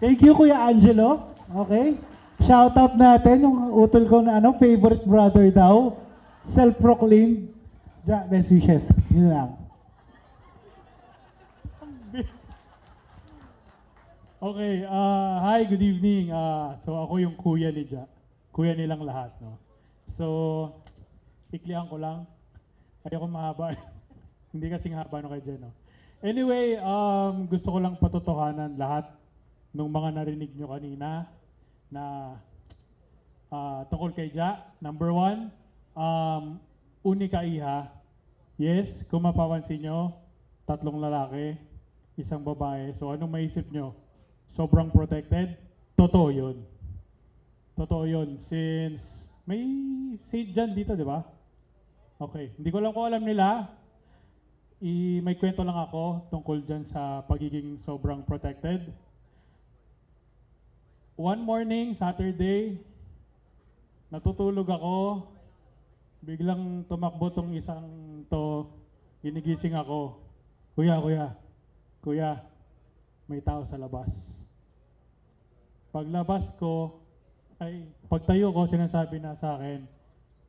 Thank you, Kuya Angelo. Okay? Shoutout natin yung utol ko na favorite brother daw. Self-proclaimed. Ja, best wishes. Yun lang. Okay, hi, good evening. So ako yung kuya ni Ja. Kuya nilang lahat, no? So, iklihan ko lang. Ayoko mahaba. Hindi kasing haba no kay Jen, no? Anyway, gusto ko lang patotohanan lahat ng mga narinig nyo kanina na tungkol kay Ja. Number 1, unika iha. Yes, kung mapapansin nyo, 3 lalaki, 1 babae. So anong maisip nyo? Sobrang protected? Totoo yun. Totoo yun. Since may seat dyan dito, di ba? Okay. Hindi ko lang kung alam nila. May kwento lang ako tungkol dyan sa pagiging sobrang protected. One morning, Saturday, natutulog ako. Biglang tumakbo tong isang to. Ginigising ako. Kuya, may tao sa labas. Paglabas ko, pagtayo ko, sinasabi na sa akin,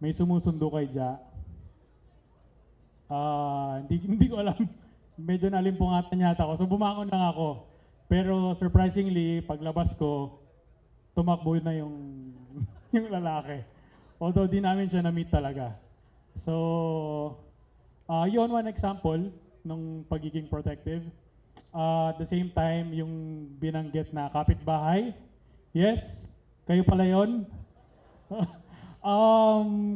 may sumusundo kay Ja. Hindi ko alam. Medyo nalimpungatan yata ako. So bumangon lang ako. Pero surprisingly, paglabas ko, tumakbo na yung lalaki. Although di namin siya na-meet talaga. So, yun one example ng pagiging protective. At the same time, yung binanggit na kapitbahay. Yes, kayo pala yun.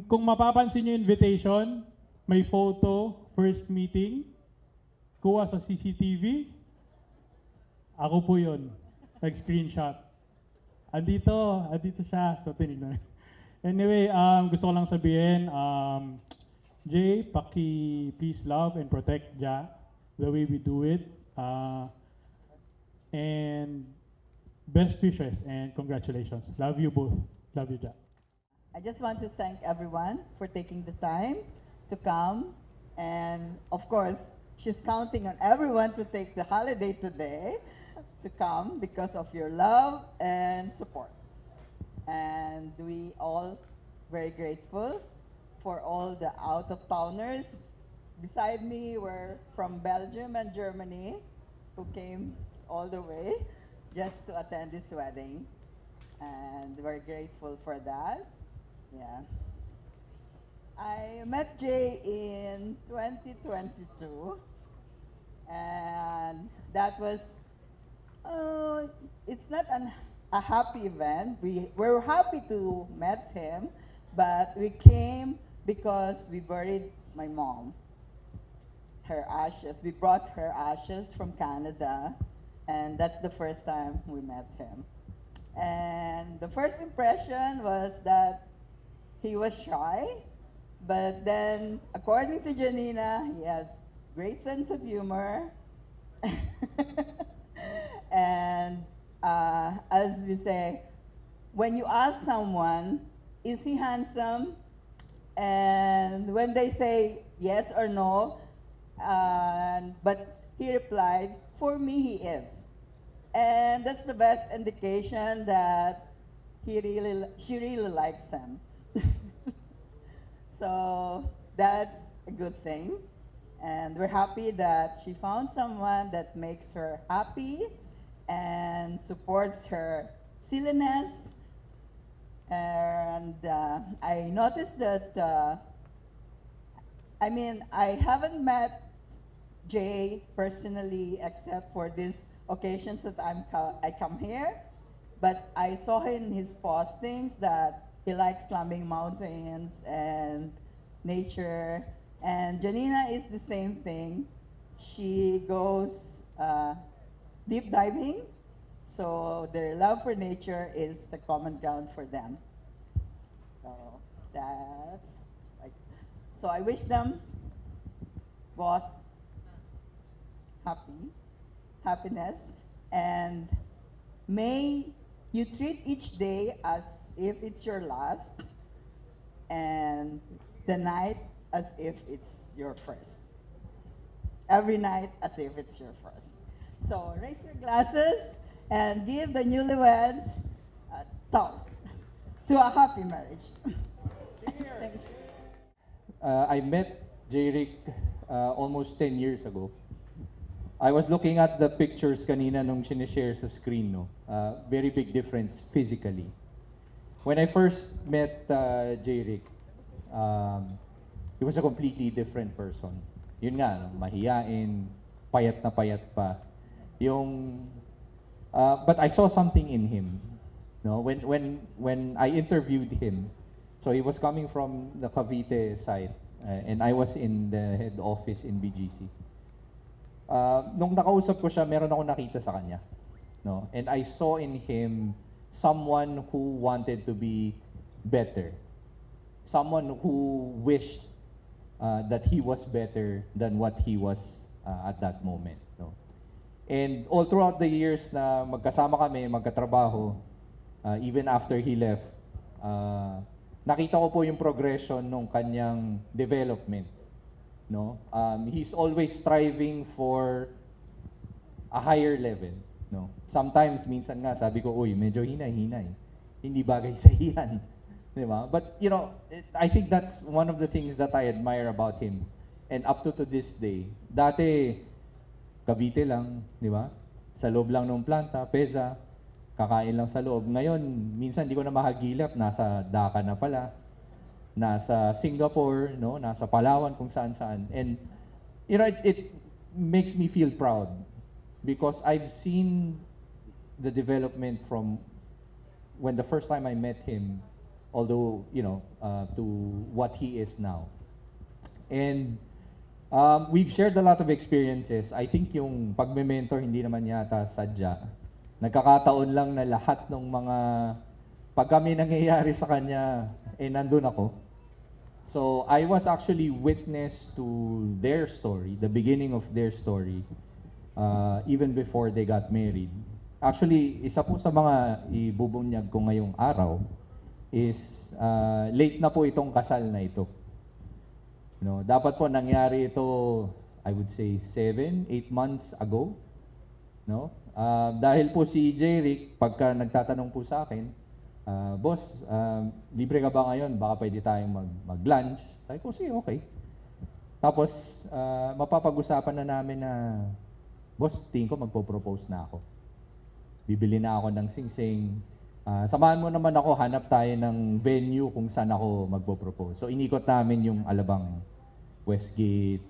Kung mapapansin nyo invitation, may photo, first meeting, kuha sa CCTV. Ako po yun. Nag-screenshot. Andito siya. So, tinignan. Anyway, gusto ko lang sabihin, Jay, please love and protect Ja the way we do it. And best wishes and congratulations. Love you both. Love you, Ja. I just want to thank everyone for taking the time to come. And of course, she's counting on everyone to take the holiday today to come because of your love and support. And we all very grateful for all the out-of-towners. Beside me were from Belgium and Germany who came all the way just to attend this wedding. And we're grateful for that. Yeah. I met Jay in 2022. And that was, it's not a happy event. We were happy to meet him, but we came because we buried my mom. Her ashes. We brought her ashes from Canada, and that's the first time we met him. And the first impression was that he was shy, but then, according to Janina, he has great sense of humor. And as we say, when you ask someone, is he handsome? And when they say yes or no, but he replied, for me he is. And that's the best indication that she really likes him. So that's a good thing. And we're happy that she found someone that makes her happy and supports her silliness. And I noticed that, I haven't met Jay personally except for these occasions that I come here. But I saw in his postings that he likes climbing mountains and nature. And Janina is the same thing. She goes deep diving. So their love for nature is the common ground for them. So so I wish them both happiness, and may you treat each day as if it's your last, and the night as if it's your first. Every night as if it's your first. So raise your glasses and give the newlyweds a toast to a happy marriage. Thank you. I met Jeric almost 10 years ago. I was looking at the pictures kanina nung sinishare sa screen, no? Very big difference physically. When I first met Jeric, he was a completely different person. Yun nga, no? Mahiyain, payat na payat pa. But I saw something in him. No, when I interviewed him, so he was coming from the Cavite side, and I was in the head office in BGC. Nung nakausap ko siya, meron ako nakita sa kanya. No, and I saw in him someone who wanted to be better, someone who wished that he was better than what he was at that moment. No? And all throughout the years na magkasama kami, magkatrabaho, even after he left, nakita ko po yung progression ng kanyang development. No? He's always striving for a higher level. No? Sometimes, minsan nga, sabi ko, uy, medyo hinay-hinay. Hindi bagay sa iyan. Di ba? But, you know, I think that's one of the things that I admire about him. And up to this day. Dati, Cavite lang, di ba? Sa loob lang ng planta, peza, kakain lang sa loob. Ngayon, minsan di ko na mahagilap, nasa Dhaka na pala, nasa Singapore, no? Nasa Palawan, kung saan-saan. And, you know, it makes me feel proud because I've seen the development from when the first time I met him, although, you know, to what he is now. And we've shared a lot of experiences. I think yung pagme-mentor hindi naman yata sadya. Nagkakataon lang na lahat ng mga pag kami nangyayari sa kanya, nandun ako. So I was actually witness to their story, the beginning of their story, even before they got married. Actually, isa po sa mga ibubunyag ko ngayong araw is late na po itong kasal na ito. No, dapat po nangyari ito, I would say 7-8 months ago. No? Dahil po si Jeric, pagka nagtatanong po sa akin, boss, libre ka ba ngayon? Baka pwede tayong mag-lunch. Sabi ko, sige, okay. Tapos, mapapag-usapan na namin na, boss, tingin ko magpo-propose na ako. Bibili na ako ng sing-sing. Samahan mo naman ako, hanap tayo ng venue kung saan ako magpo-propose. So, inikot namin yung Alabang, Westgate,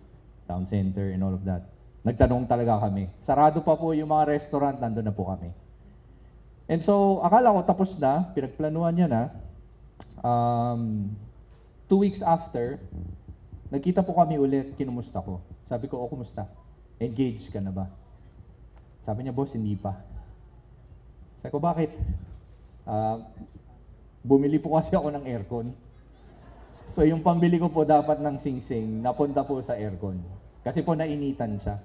Town Center, and all of that. Nagtanong talaga kami. Sarado pa po yung mga restaurant, nandun na po kami. And so, akala ko tapos na, pinagplanuhan niya na. 2 weeks after, nagkita po kami ulit, kinumusta ko. Sabi ko, kumusta? Engaged ka na ba? Sabi niya, boss, hindi pa. Sabi ko, bakit? Bumili po kasi ako ng aircon. So yung pambili ko po dapat ng sing-sing, napunta po sa aircon. Kasi po nainitan siya.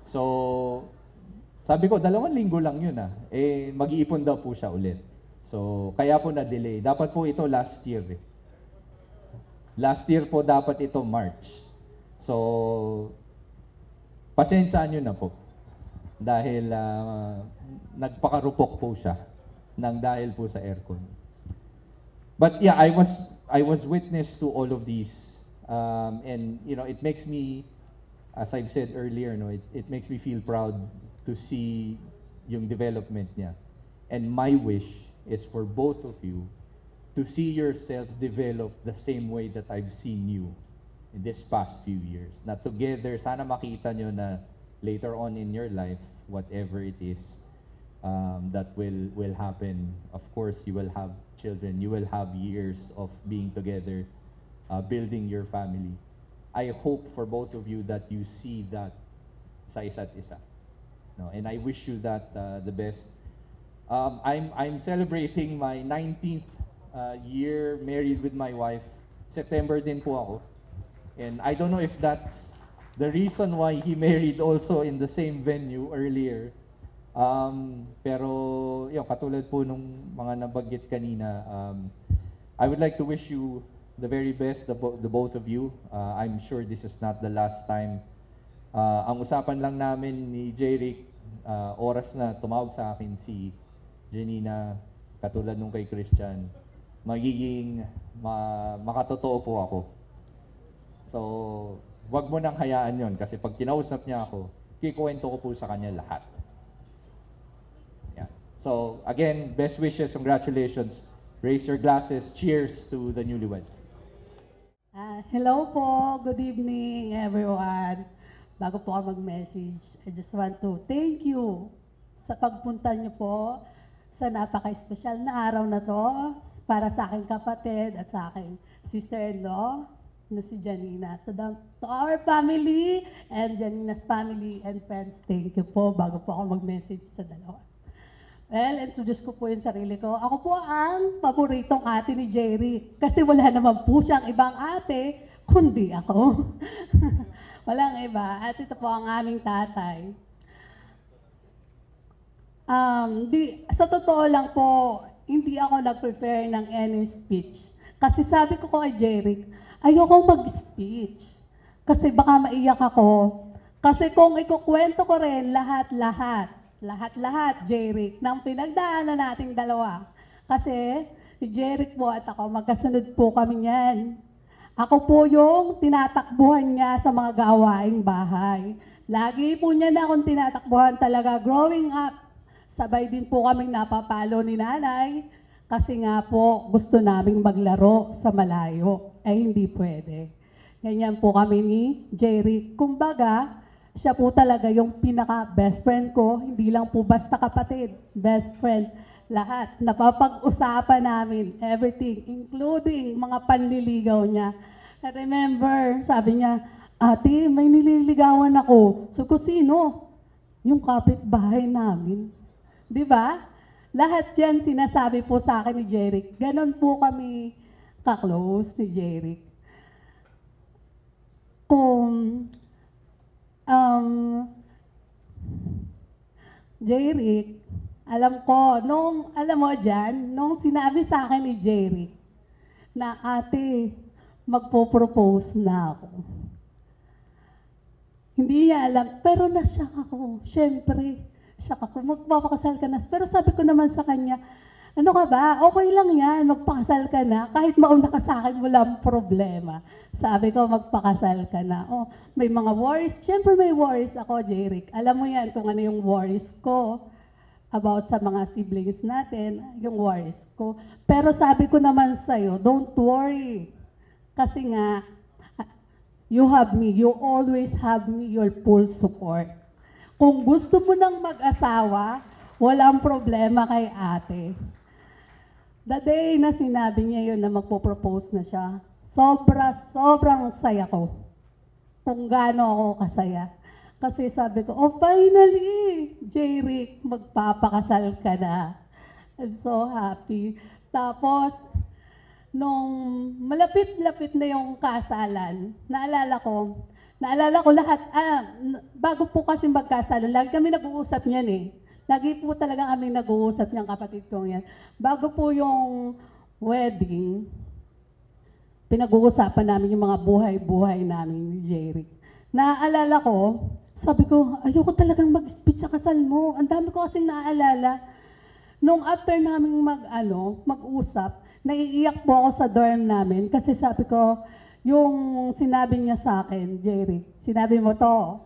So, sabi ko, 2 linggo lang yun mag-iipon daw po siya ulit. So, kaya po na-delay. Dapat po ito last year Last year po dapat ito March. So, pasensyaan nyo na po. Dahil nagpakarupok po siya nang dahil po sa aircon. But yeah, I was witness to all of these. And you know, it makes me, as I've said earlier, no, it makes me feel proud to see yung development niya. And my wish is for both of you to see yourselves develop the same way that I've seen you in this past few years. Na together, sana makita nyo na later on in your life, whatever it is that will happen, of course, you will have children, you will have years of being together, building your family. I hope for both of you that you see that sa isa't isa. No, and I wish you that the best. I'm celebrating my 19th year married with my wife. September din po ako. And I don't know if that's the reason why he married also in the same venue earlier. Pero yung katulad po nung mga nabanggit kanina, I would like to wish you the very best, the both of you. I'm sure this is not the last time. Ang usapan lang namin ni Jeric, oras na tumawag sa akin si Janina, katulad nung kay Christian, magiging makatotoo po ako. So, wag mo nang hayaan yon kasi pag kinausap niya ako, kikuwento ko po sa kanya lahat. Yeah. So, again, best wishes, congratulations. Raise your glasses. Cheers to the newlyweds. Hello po. Good evening, everyone. Bago po ako mag-message, I just want to thank you sa pagpunta niyo po sa napaka-espesyal na araw na to para sa aking kapatid at sa aking sister-in-law na si Janina. To our family and Janina's family and friends, thank you po bago po ako mag-message sa dalawa. Well, introduce ko po yung sarili ko. Ako po ang paboritong ate ni Jerry kasi wala naman po siyang ibang ate kundi ako. Walang iba. At ito po ang aming tatay. Sa totoo lang po, hindi ako nag-prepare ng any speech. Kasi sabi ko kay Jeric, ayoko mag-speech. Kasi baka maiyak ako. Kasi kung ikukwento ko rin lahat, Jeric, ng pinagdaanan nating dalawa. Kasi si Jeric po at ako, magkasunod po kami niyan. Ako po yung tinatakbuhan niya sa mga gawaing bahay. Lagi po niya na akong tinatakbuhan talaga growing up. Sabay din po kaming napapalo ni nanay kasi nga po gusto naming maglaro sa malayo. Hindi pwede. Ganyan po kami ni Jerry. Kumbaga, siya po talaga yung pinaka-best friend ko. Hindi lang po basta kapatid. Best friend. Lahat. Napapag-usapan namin. Everything. Including mga panliligaw niya. I remember, sabi niya, ate, may nililigawan ako. So, sino? Yung kapitbahay namin. Di ba? Lahat yan sinasabi po sa akin ni Jeric. Ganon po kami ka-close ni Jeric. Jeric, alam ko, alam mo dyan, nung sinabi sa akin ni Jeric na ate, magpo-propose na ako. Hindi niya alam, pero nasyak ako. Siyempre, siya ako, magpapakasal ka na. Pero sabi ko naman sa kanya, ano ka ba? Okay lang yan, magpakasal ka na. Kahit mauna ka sa akin, walang problema. Sabi ko, magpakasal ka na. Oh, may mga worries. Siyempre may worries ako, Jeric. Alam mo yan kung ano yung worries ko about sa mga siblings natin, yung worries ko. Pero sabi ko naman sa'yo, don't worry. Kasi nga, you have me. You always have me, your full support. Kung gusto mo nang mag-asawa, walang problema kay ate. The day na sinabi niya yun na magpo-propose na siya, sobrang saya ko. Kung gaano ako kasaya. Kasi sabi ko, oh finally, Jeric, magpapakasal ka na. I'm so happy. Tapos, nung malapit-lapit na yung kasalan, naalala ko lahat, bago po kasi magkasalan, lagi kami nag-uusap niyan eh. Lagi po talaga kami nag-uusap niyang kapatid kong yan. Bago po yung wedding, pinag-uusapan namin yung mga buhay-buhay namin ni Jeric. Naaalala ko, sabi ko, ayoko talagang mag-speech sa kasal mo. Ang dami ko kasing naaalala. Nung after namin mag-usap, naiiyak po ako sa dorm namin kasi sabi ko, yung sinabi niya sa akin, Jeric, sinabi mo to,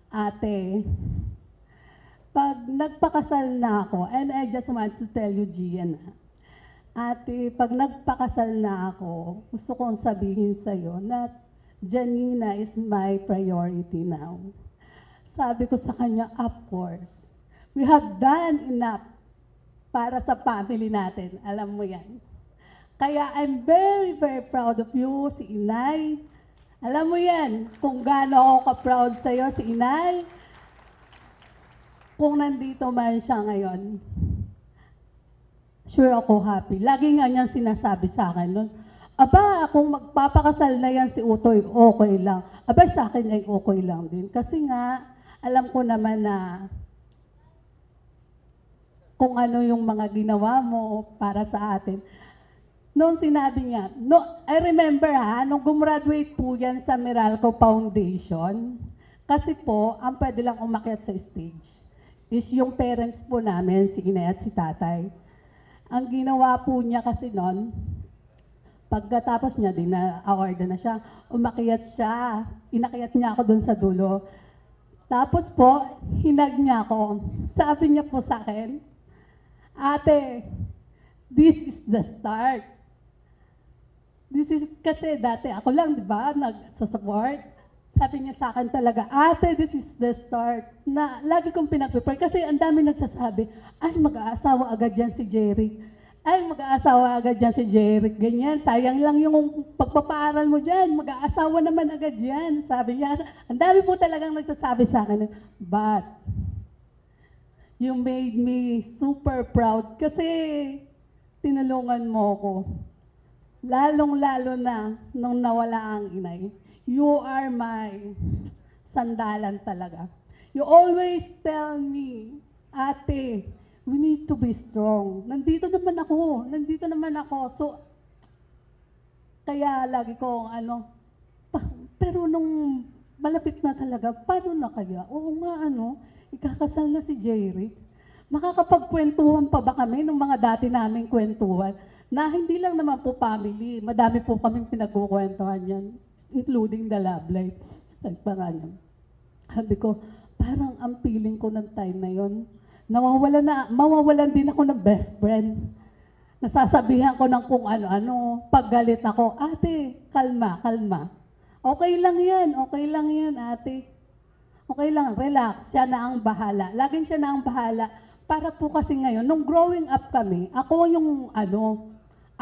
ate, pag nagpakasal na ako, and I just want to tell you, Gian, ate, pag nagpakasal na ako, gusto kong sabihin sa'yo na Janina is my priority now. Sabi ko sa kanya, of course, we have done enough para sa family natin. Alam mo yan. Kaya I'm very, very proud of you, si Inay. Alam mo yan, kung gaano ako ka-proud sa'yo, si Inay. Kung nandito man siya ngayon, sure ako happy. Lagi nga niyang sinasabi sa akin nun, aba, kung magpapakasal na yan si Utoy, okay lang. Aba, sa akin ay okay lang din. Kasi nga, alam ko naman na kung ano yung mga ginawa mo para sa atin. Noong sinabi niya, I remember nung gumraduate po yan sa Meralco Foundation, kasi po, ang pwede lang umakyat sa stage is yung parents po namin, si Inay at si Tatay. Ang ginawa po niya kasi noon, pagkatapos niya, award na siya, umakyat siya, inakyat niya ako doon sa dulo. Tapos po, hinag niya ako. Sabi niya po sa akin, ate, this is the start. This is, kasi dati ako lang, di ba, nag-support. Sabi niya sa akin talaga, ate, this is the start. Na lagi kong pinag-prepare kasi ang dami nagsasabi, ay, mag-aasawa agad yan si Jeric. Ay, mag-aasawa agad yan si Jeric. Ganyan, sayang lang yung pagpapaaral mo dyan. Mag-aasawa naman agad yan. Sabi niya, ang dami po talagang nagsasabi sa akin. But, you made me super proud kasi tinulungan mo ako. Lalong-lalo na nung nawala ang inay. You are my sandalan talaga. You always tell me, ate, we need to be strong. Nandito naman ako. So, kaya lagi ko, pero nung malapit na talaga, paano na kaya? Oo nga, ikakasal na si Jeric. Makakapagkwentuhan pa ba kami ng mga dati naming kwentuhan? Na hindi lang naman po family, madami po kaming pinagkukwentuhan yan, including the love life. Sabi ko, parang ang feeling ko ng time na yon, mawawalan din ako ng best friend. Nasasabihan ko ng kung ano-ano, paggalit ako, ate, kalma. Okay lang yan, ate. Okay lang, relax, siya na ang bahala. Laging siya na ang bahala. Para po kasi ngayon, nung growing up kami, ako yung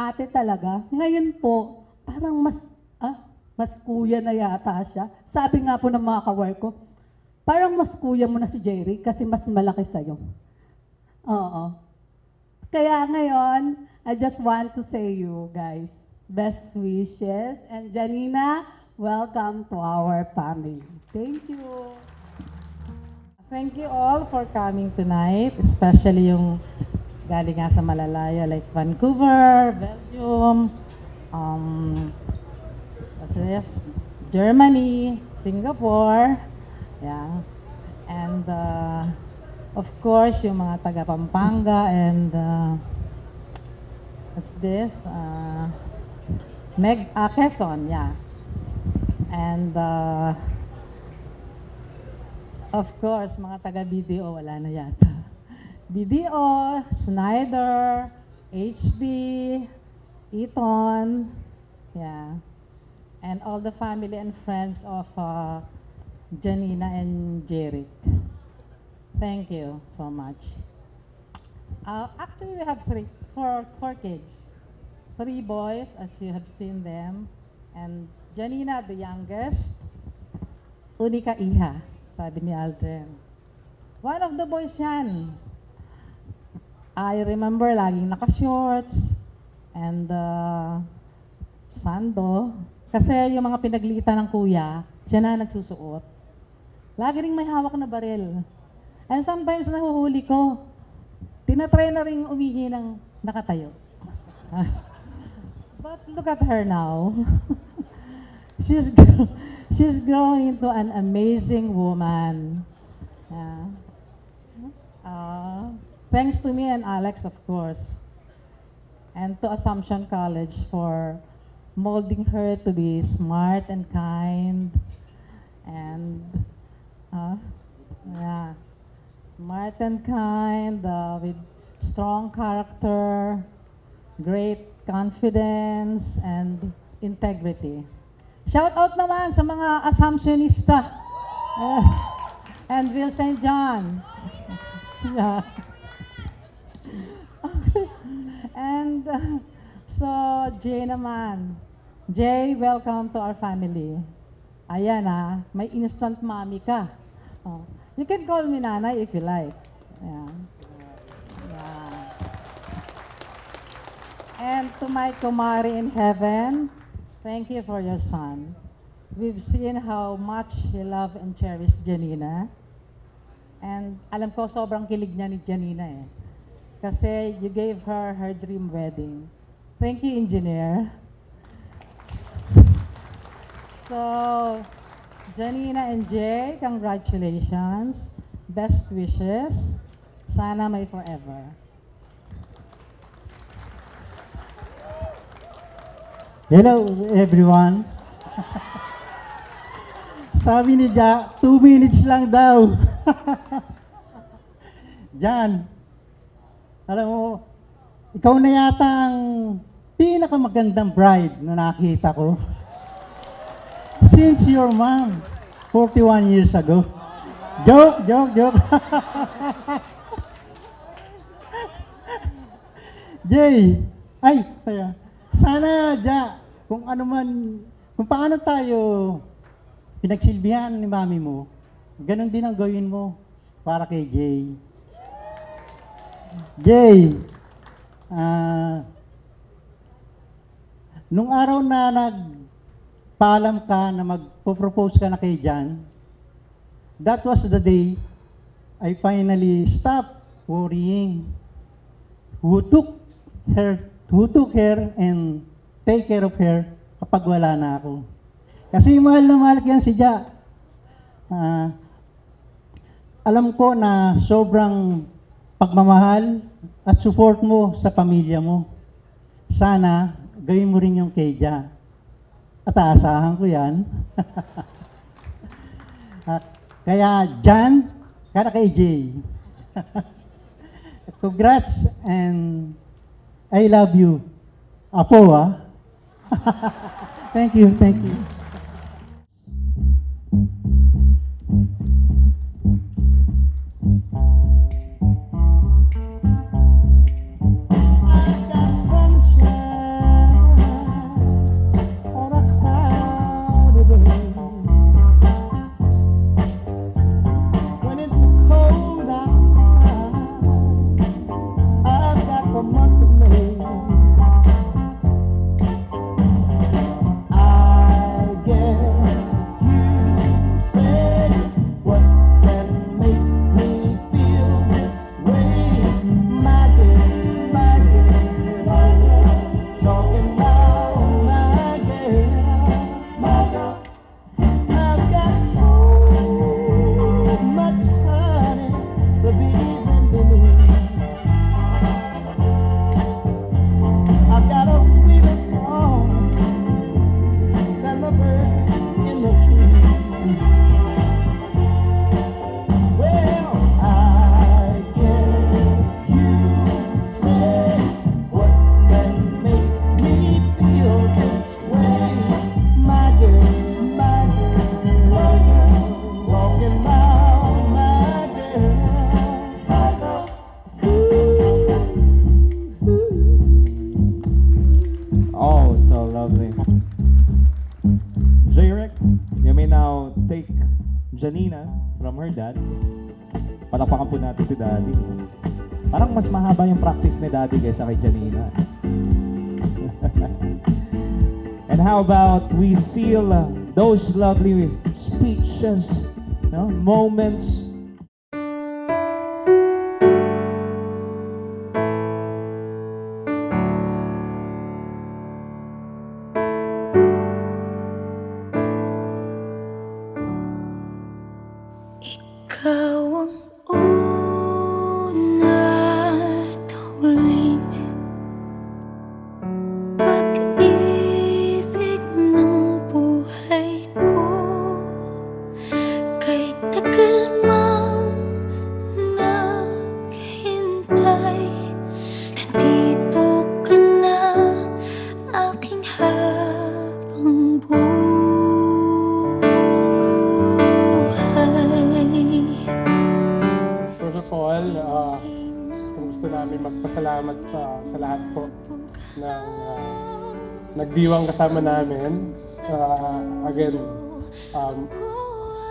ate talaga. Ngayon po, parang mas kuya na yata siya. Sabi nga po ng mga kawork ko, parang mas kuya mo na si Jeric kasi mas malaki sa'yo. Oo. Kaya ngayon, I just want to say you guys, best wishes. And Janina, welcome to our family. Thank you. Thank you all for coming tonight, especially yung galing nga sa malalayo like Vancouver, Belgium, what's this? Germany, Singapore, yeah. And of course, yung mga taga Pampanga and what's this? Quezon, yeah. And of course, mga taga BDO, wala na yata. BDO, Snyder, HB, Eton, yeah. And all the family and friends of Janina and Jeric. Thank you so much. Actually, we have four kids. 3 boys, as you have seen them. And Janina, the youngest. Unika Iha, sabi ni Aldrin. One of the boys yan. I remember laging naka-shorts and sando. Kasi yung mga pinaglitan ng kuya, siya na nagsusuot. Lagi ring may hawak na baril. And sometimes nahuhuli ko, tinatry na rin umihi ng nakatayo. But look at her now. she's she's growing into an amazing woman. Yeah. Thanks to me and Alex, of course, and to Assumption College for molding her to be smart and kind, and yeah, smart and kind, with strong character, great confidence, and integrity. Shout out naman sa mga Assumptionista and Will St. John. Yeah. And so, Jay naman. Jay, welcome to our family. Ayan may instant mommy ka. Oh. You can call me nanay if you like. Yeah. Yeah. And to my kumari in heaven, thank you for your son. We've seen how much he loved and cherished Janina. And alam ko, sobrang kilig niya ni Janina Kasi you gave her her dream wedding. Thank you, engineer. So, Janina and Jay, congratulations. Best wishes. Sana may forever. Hello, everyone. Sabi ni Ja, 2 minutes lang daw. Jan, alam mo, ikaw na yata ang pinakamagandang bride na nakita ko. Since your mom, 41 years ago. Joke. Jay, sana, Ja, kung paano tayo pinagsilbihan ni mami mo, ganun din ang gawin mo para kay Jay. Jay, nung araw na nagpaalam ka na magpo-propose ka na kay Jan, that was the day I finally stopped worrying who took her and take care of her kapag wala na ako. Kasi mahal na mahal yan si Ja. Alam ko na sobrang pagmamahal at support mo sa pamilya mo. Sana gawin mo rin yung kay Ja. At aasahan ko yan. Kaya Jan, kada kay Jay. Congrats and I love you. Apo Thank you. Janina from her dad. Palakpakan po natin si Daddy. Parang mas mahaba yung practice ni Daddy kaysa kay Janina. And how about we seal those lovely speeches, moments. Ikaw ang una at huling pag-ibig ng buhay ko. Kay tagal mang naghintay, nandito ka na, aking habang buhay. First of all, gusto namin magpasalamat sa lahat po ng nagdiwang kasama namin. Again,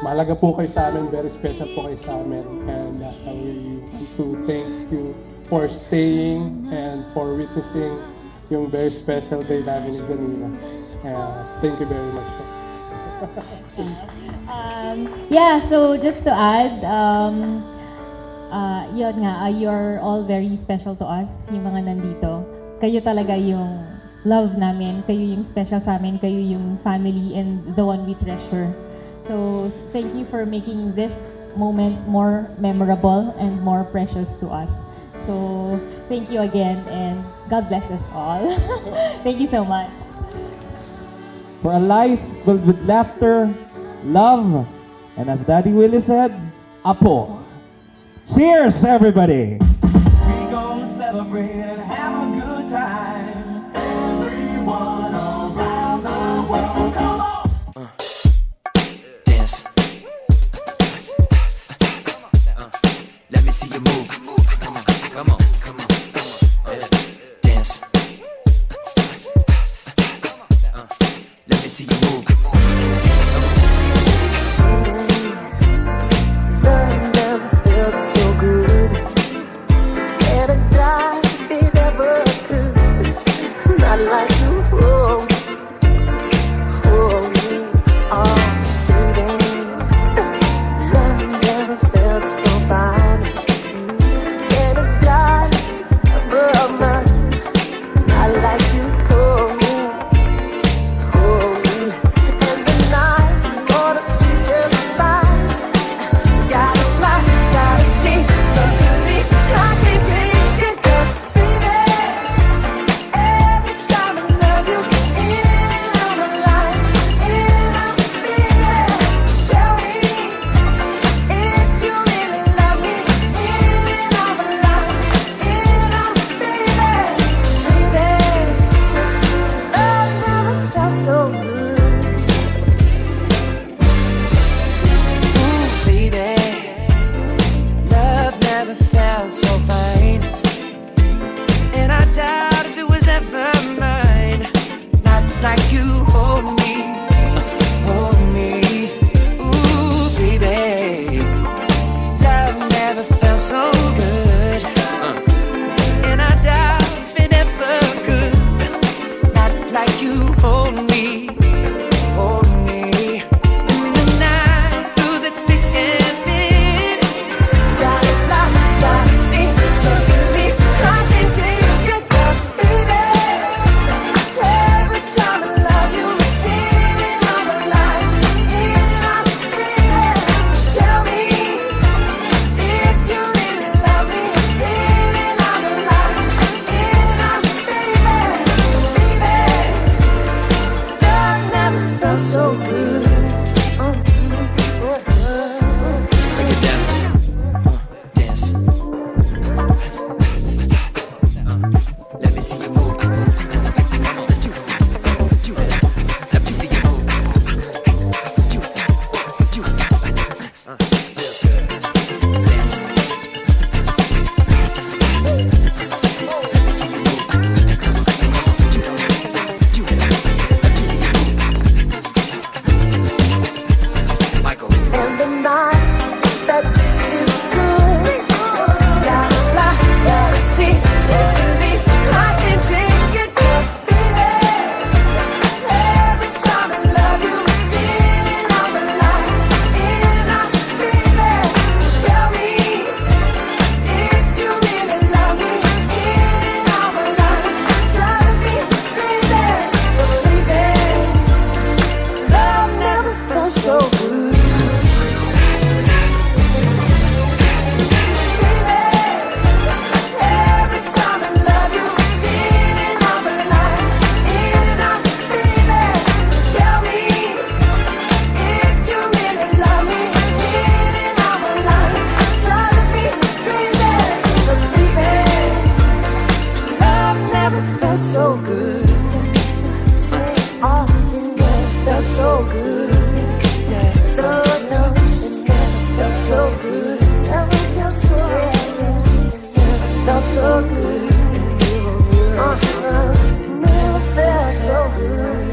mahalaga po kayo sa amin, very special po kayo sa amin. And we want to thank you for staying and for witnessing yung very special day namin ni Janina. Thank you very much po. Yeah, so just to add, yun nga, you're all very special to us, yung mga nandito. Kayo talaga yung love namin, kayo yung special sa amin, kayo yung family and the one we treasure. So, thank you for making this moment more memorable and more precious to us. So, thank you again and God bless us all. Thank you so much. For a life filled with laughter, love, and as Daddy Willie said, Apo. Cheers, everybody! We gon' celebrate and have a good time. Everyone around the world, come on! Dance. Let me see you move. Come on, come on, come on. Dance. Let me see you move. Love never felt so good. And I died if it ever could. Not like you, oh, me, oh, baby. Love never felt so fine. And I died above mine. Not like you, oh, me. And the night is gonna be just fine. Gotta fly, gotta see, baby, I can take it, 'cause baby, every time I love you, in on the line, in on baby. Tell me if you really love me, in on the line, in on baby. Love never felt so good. Ooh, baby, love never felt so fine. And I doubt if it was ever mine. Not like you hold me, hold me. Ooh, baby, love never felt so good. And I doubt if it ever could. Not like you hold me, hold me. In the night, through the thick and thin. Gotta fly, gotta see, baby, I can take it, 'cause baby, every time I love you, it's in on the line, in on baby. Tell me if you really love me, it's in on the line, in on baby. Love never felt so good. Break it down. Dance. Let me see you move. Let me see you move. Dance. Let me see you move. Let me see you move. good. Yeah, so no, it never felt so good. Never felt so good. Never felt so good. Never felt so good.